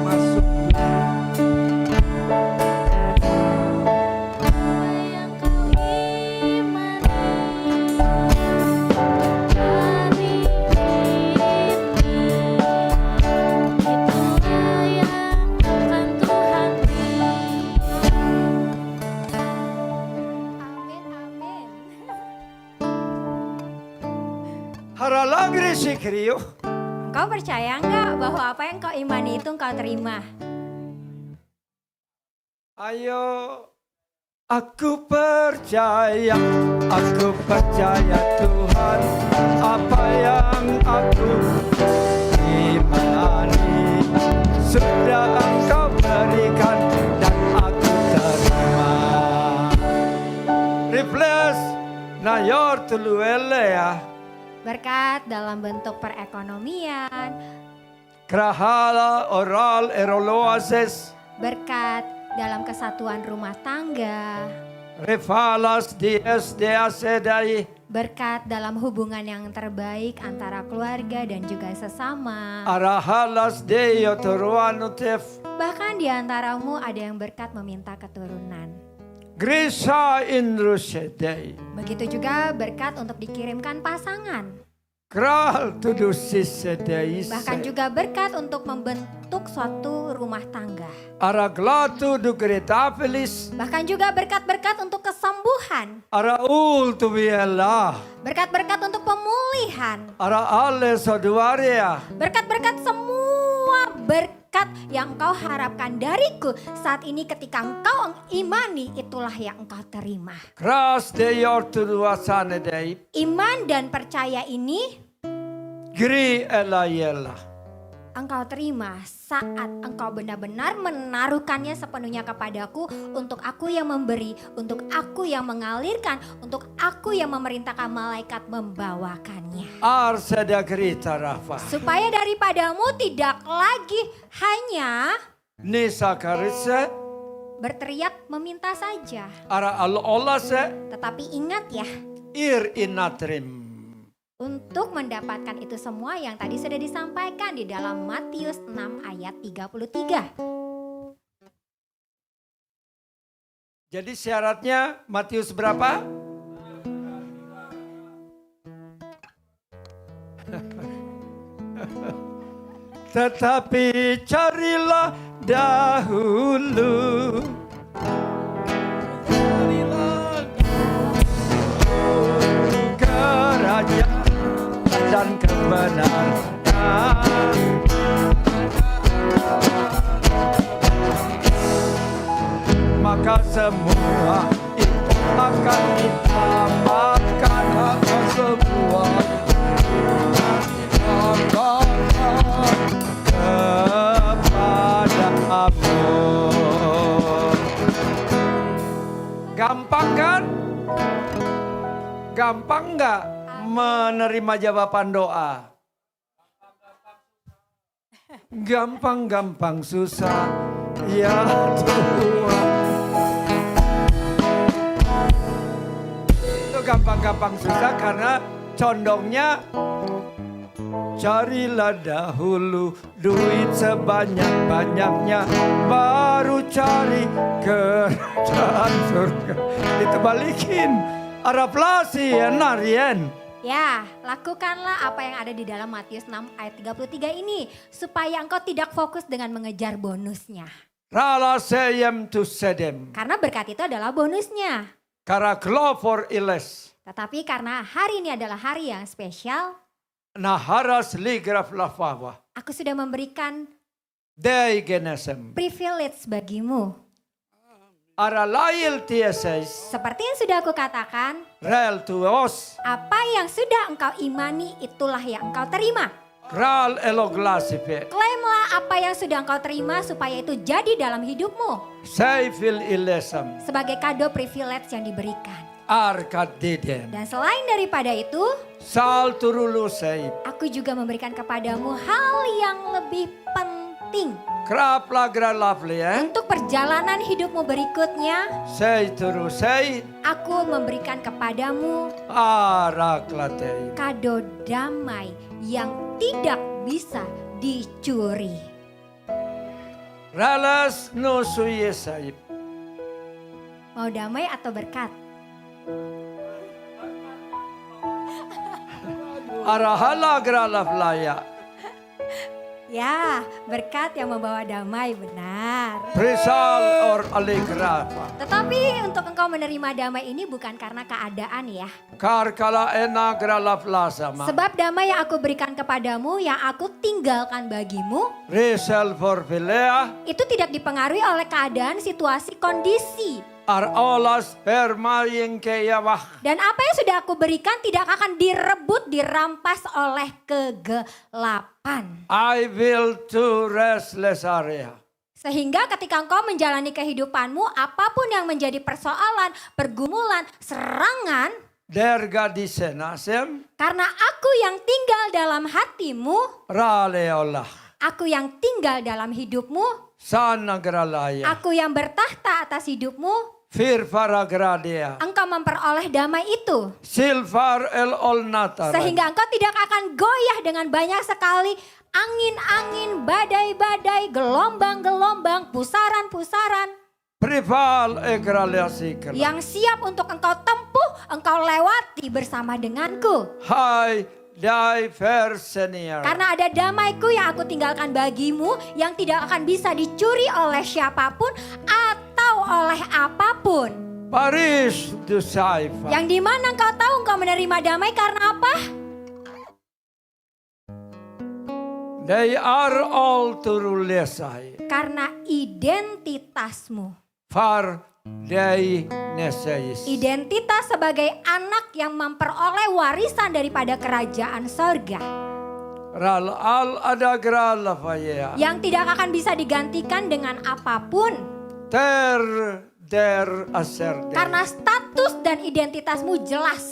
Masuk. Yang kau imani itulah yang akan Tuhan beri. Amin, amin. Haralagri sikriyo. Kau percaya enggak bahwa apa yang kau imani itu engkau terima? Ayo, aku percaya Tuhan, apa yang aku imani sudah Engkau berikan dan aku terima. Replace nayor tuluele ya. Berkat dalam bentuk perekonomian, Krahala oral eroloases berkat dalam kesatuan rumah tangga, refalas DSDACDAI berkat dalam hubungan yang terbaik antara keluarga dan juga sesama. arahalas deyotoruanutef Bahkan di antaramu ada yang berkat meminta keturunan. Grisa indrusedei Begitu juga berkat untuk dikirimkan pasangan. Kral tudusisedei Bahkan juga berkat untuk membentuk suatu rumah tangga. Araglatu dugretapelis Bahkan juga berkat-berkat untuk kesembuhan. Araul tubiela Berkat-berkat untuk pemulihan. Ara ale soduaria Berkat-berkat semua berkat yang engkau harapkan dariku saat ini ketika engkau imani, itulah yang engkau terima. Kras deyortuduasanedei Iman dan percaya ini Gri elayela engkau terima saat engkau benar-benar menaruhkannya sepenuhnya kepadaku, untuk aku yang memberi, untuk aku yang mengalirkan, untuk aku yang memerintahkan malaikat membawakannya. Arseda grita rafa Supaya daripadamu tidak lagi hanya Nisa karise berteriak meminta saja. Ara al-olase Tetapi ingat ya, ir inatrim untuk mendapatkan itu semua yang tadi sudah disampaikan di dalam Matius 6 ayat 33. Jadi syaratnya Matius berapa? Tetapi carilah dahulu kerajaan dan kebenaran, maka semua itu akan ditambahkan. Semua kepadamu. Gampang kan? Gampang nggak menerima jawaban doa? Gampang-gampang susah, ya Tuhan. Itu gampang-gampang susah karena condongnya Carilah dahulu duit sebanyak-banyaknya, baru cari kerajaan surga. Ditebalikin. Araplasi ya Narien. Ya, lakukanlah apa yang ada di dalam Matius 6 ayat 33 ini. Supaya engkau tidak fokus dengan mengejar bonusnya. Rala seyem tu sedem. Karena berkat itu adalah bonusnya. Kara for iles. Tetapi karena hari ini adalah hari yang spesial, Naharas ligraf lafawa. aku sudah memberikan Dei genesem. privilege bagimu. Aralail tieses. Seperti yang sudah aku katakan, Rel tuos. apa yang sudah engkau imani itulah yang engkau terima. Kral eloglasipe. Klaimlah apa yang sudah engkau terima supaya itu jadi dalam hidupmu. Seifil ilesam. Sebagai kado privilege yang diberikan. Arkat diden. Dan selain daripada itu, Sal turulu seip. aku juga memberikan kepadamu hal yang lebih penting. Krap lagra lavli Untuk perjalanan hidupmu berikutnya, Sei turu sei. aku memberikan kepadamu Araklatei. kado damai yang tidak bisa dicuri. Ralas no suye saip. Mau damai atau berkat? Arahala gralavlaya. Ya, berkat yang membawa damai, benar. Prisal or aligrafa. Tetapi untuk engkau menerima damai ini bukan karena keadaan ya. Karkala ena gralavlasama. Sebab damai yang aku berikan kepadamu, yang aku tinggalkan bagimu, Resel for filea. itu tidak dipengaruhi oleh keadaan, situasi, kondisi. Ar olas permaying keyawah. Dan apa yang sudah aku berikan tidak akan direbut, dirampas oleh kegelapan. I will to restless area. Sehingga ketika engkau menjalani kehidupanmu, apapun yang menjadi persoalan, pergumulan, serangan, Derga disenasem. karena aku yang tinggal dalam hatimu, Rale olah. aku yang tinggal dalam hidupmu, Sana gralaya. aku yang bertahta atas hidupmu, Firfara gradia. engkau memperoleh damai itu. Silfar el olnatar. Sehingga engkau tidak akan goyah dengan banyak sekali angin-angin, badai-badai, gelombang-gelombang, pusaran-pusaran. Prival egraliasikala. Yang siap untuk engkau tempuh, engkau lewati bersama denganku. Hai dai versenior. Karena ada damaiku yang aku tinggalkan bagimu, yang tidak akan bisa dicuri oleh siapapun atau oleh apapun. Paris du saifa. Yang dimana engkau tahu engkau menerima damai karena apa? They are all turulesai. Karena identitasmu. Far dei neseis. Identitas sebagai anak yang memperoleh warisan daripada kerajaan sorga. Ral al ada gralafaya. Yang tidak akan bisa digantikan dengan apapun. Der aser. Karena status dan identitasmu jelas.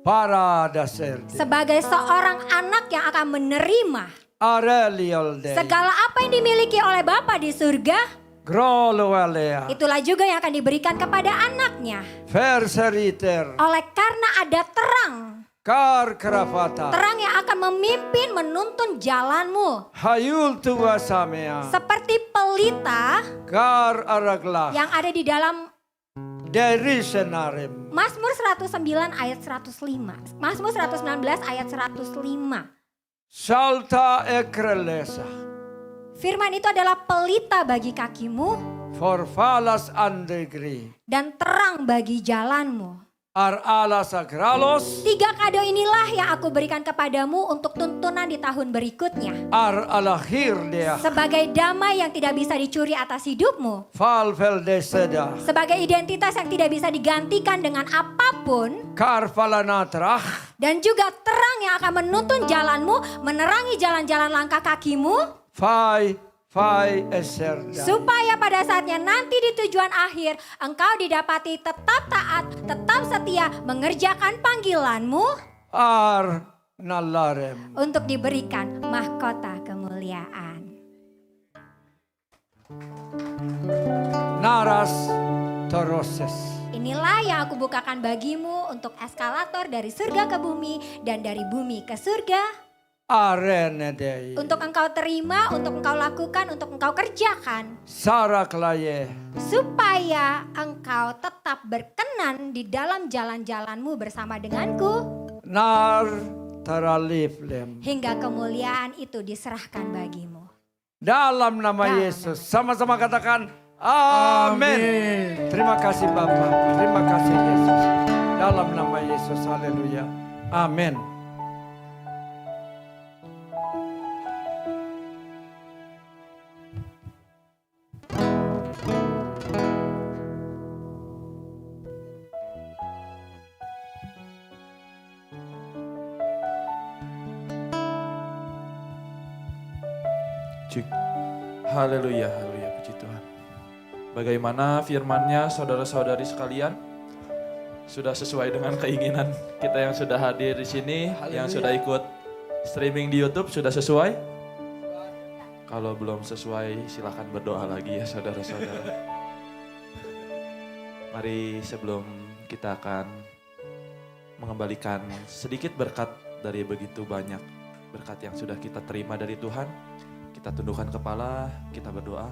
Para daser. Sebagai seorang anak yang akan menerima Areliol dei. segala apa yang dimiliki oleh Bapa di surga. Groloalea. Itulah juga yang akan diberikan kepada anaknya. Verseriter. Oleh karena ada terang. Kar krafata. Terang yang akan memimpin menuntun jalanmu. Hayul tua samea. Seperti pelita Kar aragla. yang ada di dalam Derisenarim. Mazmur 109 ayat 105. Mazmur 119 ayat 105. Salta ekrelesa. Firman itu adalah pelita bagi kakimu For falas andegri. dan terang bagi jalanmu. Ar alas agralos. 3 kado inilah yang aku berikan kepadamu untuk tuntunan di tahun berikutnya. Ar alahir dea. Sebagai damai yang tidak bisa dicuri atas hidupmu. Falvel de seda. Sebagai identitas yang tidak bisa digantikan dengan apapun. Kar falanatrah. Dan juga terang yang akan menuntun jalanmu, menerangi jalan-jalan langkah kakimu. Fai eserda. Supaya pada saatnya nanti di tujuan akhir engkau didapati tetap taat, tetap setia mengerjakan panggilanmu Ar nalarem. untuk diberikan mahkota kemuliaan. Naras toroses. Inilah yang aku bukakan bagimu untuk eskalator dari surga ke bumi dan dari bumi ke surga. Arenedei. Untuk engkau terima, untuk engkau lakukan, untuk engkau kerjakan. Saraklaye. Supaya engkau tetap berkenan di dalam jalan-jalanmu bersama denganku. Nar taraliflem. Hingga kemuliaan itu diserahkan bagimu. Dalam nama Dalam Yesus. Sama-sama katakan amin. Terima kasih Bapak. Terima kasih Yesus. Dalam nama Yesus. Haleluya. Amin. Cik. Haleluya, haleluya, puji Tuhan. Bagaimana firman-Nya saudara-saudari sekalian? Sudah sesuai dengan keinginan kita yang sudah hadir di sini, yang sudah ikut streaming di YouTube, sudah sesuai? Kalau belum sesuai, silakan berdoa lagi ya saudara-saudara. Mari sebelum kita akan mengembalikan sedikit berkat dari begitu banyak berkat yang sudah kita terima dari Tuhan, kita tundukkan kepala, kita berdoa.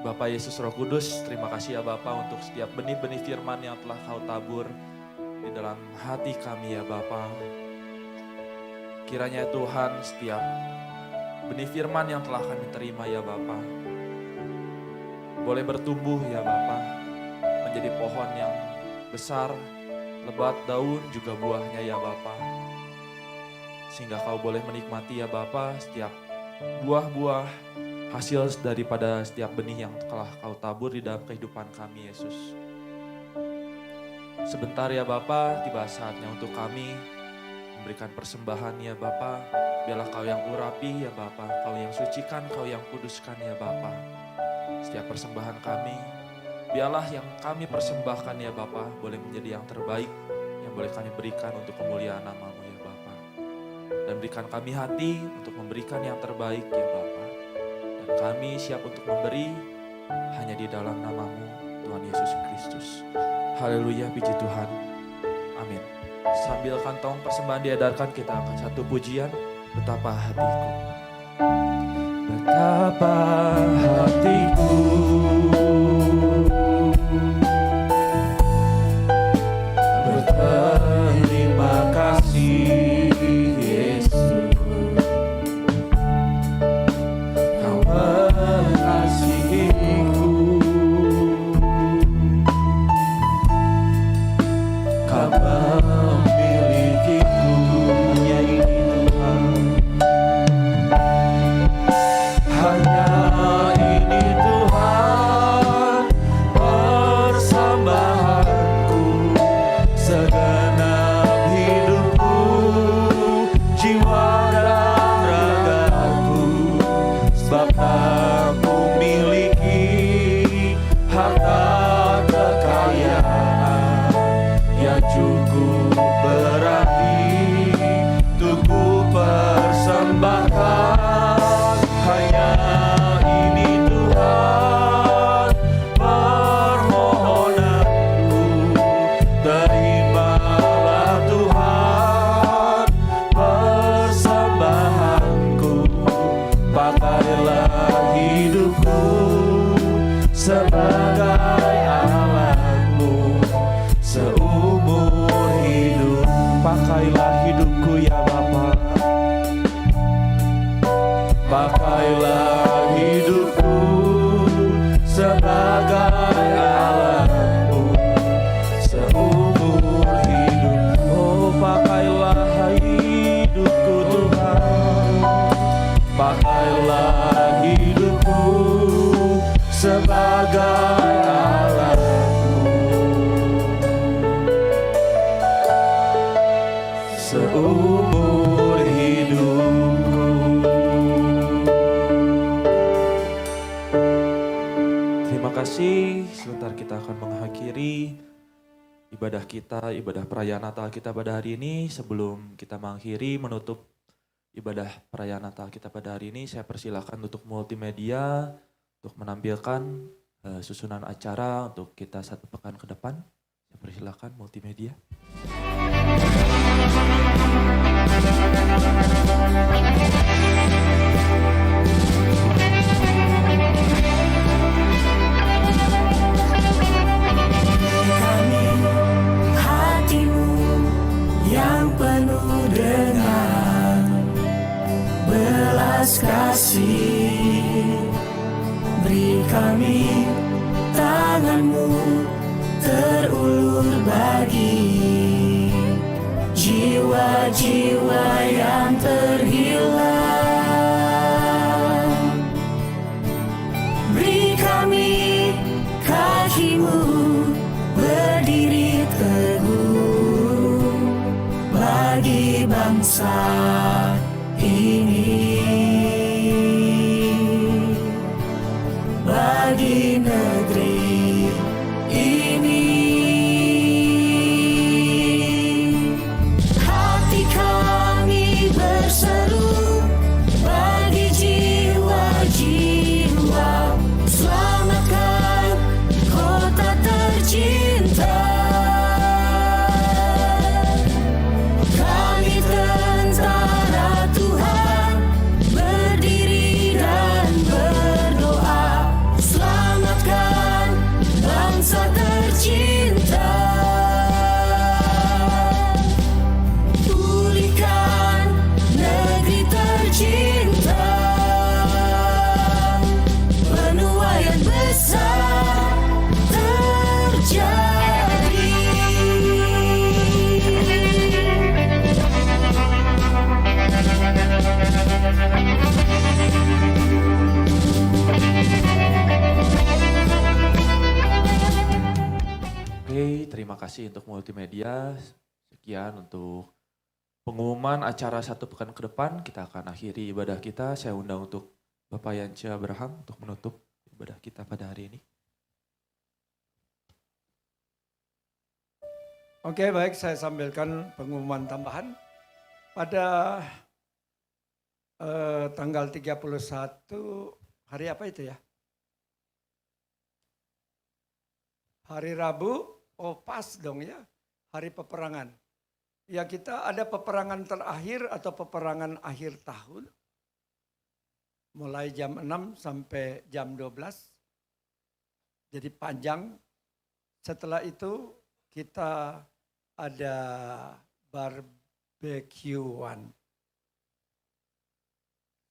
Bapa Yesus Roh Kudus, terima kasih ya Bapa untuk setiap benih-benih firman yang telah Kau tabur di dalam hati kami ya Bapa. Kiranya Tuhan setiap benih firman yang telah kami terima ya Bapa, boleh bertumbuh ya Bapa, menjadi pohon yang besar, lebat daun juga buahnya ya Bapa. Sehingga Kau boleh menikmati ya Bapa setiap buah-buah hasil daripada setiap benih yang telah Kau tabur di dalam kehidupan kami Yesus. Sebentar ya Bapa, tiba saatnya untuk kami memberikan persembahan ya Bapa. Biarlah Kau yang urapi ya Bapa, Kau yang sucikan, Kau yang kuduskan ya Bapa. Setiap persembahan kami, biarlah yang kami persembahkan ya Bapa boleh menjadi yang terbaik yang boleh kami berikan untuk kemuliaan nama-Mu ya Bapa. Dan berikan kami hati untuk memberikan yang terbaik ya Bapa. Dan kami siap untuk memberi hanya di dalam nama-Mu Tuhan Yesus Kristus. Haleluya, puji Tuhan. Amin. Sambil kantong persembahan diedarkan, kita akan satu pujian. Betapa hatiku. Betapa hatiku berterima kasih Yesus. Kau mengasihiku, Kau memilikiku. Hanya ini Tuhan, hanya ini Tuhan, persembahanku, segenap hidupku, jiwa dan ragaku. Sebab tak memiliki harta kekayaan yang cukup berarti untuk ku persembahkan. Hanya ini Tuhan, permohonanku. Terimalah Tuhan persembahanku. Pakailah hidupku sebagai alatmu seumur hidup. Pakailah hidupku ya Bapa. Pakailah hidupku sebagai alatmu seumur hidup. Oh, pakailah hidupku Tuhan. Pakailah hidupku sebagai alatmu seumur hidupku. Terima kasih. Sebentar kita akan mengakhiri ibadah kita, ibadah perayaan Natal kita pada hari ini. Sebelum kita mengakhiri, menutup ibadah perayaan Natal kita pada hari ini, saya persilakan untuk multimedia untuk menampilkan susunan acara untuk kita satu pekan ke depan. Saya persilakan multimedia. kasih, beri kami tangan-Mu terulur bagi jiwa-jiwa yang terhilang. Beri kami kaki-Mu berdiri teguh bagi bangsa ini, bagi negeri ini. Hati kami berseru bagi jiwa-jiwa, selamatkan kota tercinta. Kami tentara Tuhan berdiri dan berdoa, selamatkan bangsa tercinta. Pulihkan negeri tercinta. Penuaian besar terjadi. Oke, terima kasih untuk multimedia. Sekian untuk pengumuman acara 1 pekan ke depan. Kita akan akhiri ibadah kita. Saya undang untuk Bapak Yance Abraham untuk menutup ibadah kita pada hari ini. Oke, baik, saya sampaikan pengumuman tambahan. Pada tanggal 31, hari apa itu ya? Hari Rabu, oh pas dong ya, hari peperangan. Ya kita ada peperangan terakhir atau peperangan akhir tahun. Mulai jam 6 sampai jam 12. Jadi panjang. Setelah itu kita ada barbekyuan.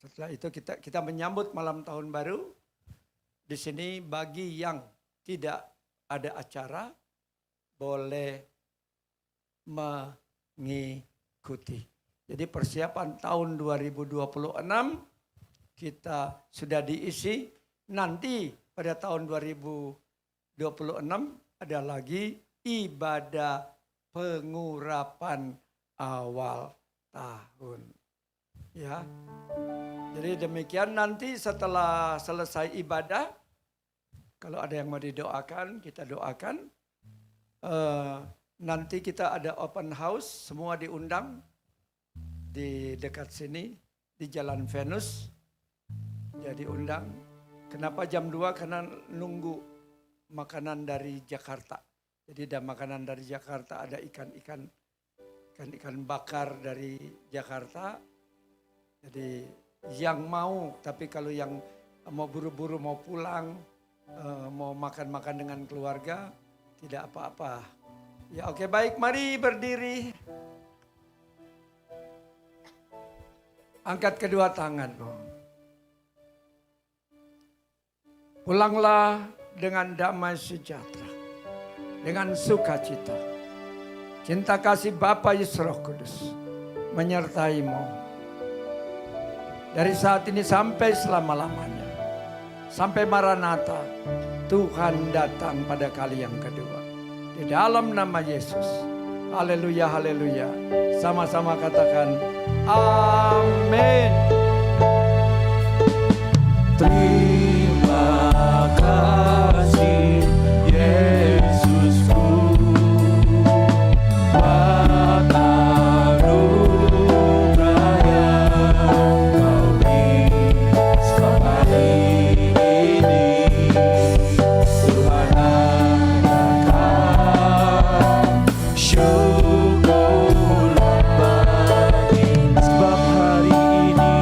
Setelah itu kita menyambut malam tahun baru. Di sini bagi yang tidak ada acara boleh mengikuti. Jadi persiapan tahun 2026 kita sudah diisi. Nanti pada tahun 2026 ada lagi ibadah pengurapan awal tahun. Ya. Jadi demikian, nanti setelah selesai ibadah, kalau ada yang mau didoakan, kita doakan. Nanti kita ada open house, semua diundang di dekat sini, di Jalan Venus. Jadi undang. Kenapa jam 2? Karena nunggu makanan dari Jakarta. Jadi ada makanan dari Jakarta, ada ikan-ikan bakar dari Jakarta. Jadi yang mau, tapi kalau yang mau buru-buru mau pulang, mau makan-makan dengan keluarga, tidak apa-apa. Ya oke, baik, mari berdiri. Angkat kedua tangan. Pulanglah dengan damai sejahtera, dengan sukacita. Cinta kasih Bapa Yesus Roh Kudus menyertaimu. Dari saat ini sampai selama-lamanya. Sampai Maranatha, Tuhan datang pada kali yang kedua. Di dalam nama Yesus. Haleluya, haleluya. Sama-sama katakan, amin. Terima kasih Yesusku, buat anugerah yang Kau beri selama ini. Tuhan adakan syukur bagi sebab hari ini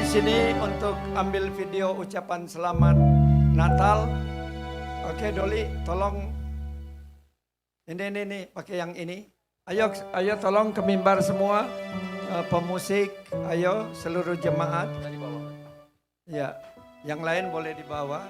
di sini untuk ambil video ucapan selamat Natal. Oke, Doli, tolong. Ini, pakai yang ini. Ayo tolong ke mimbar semua. Pemusik, ayo seluruh jemaat. Ya, yang lain boleh dibawa.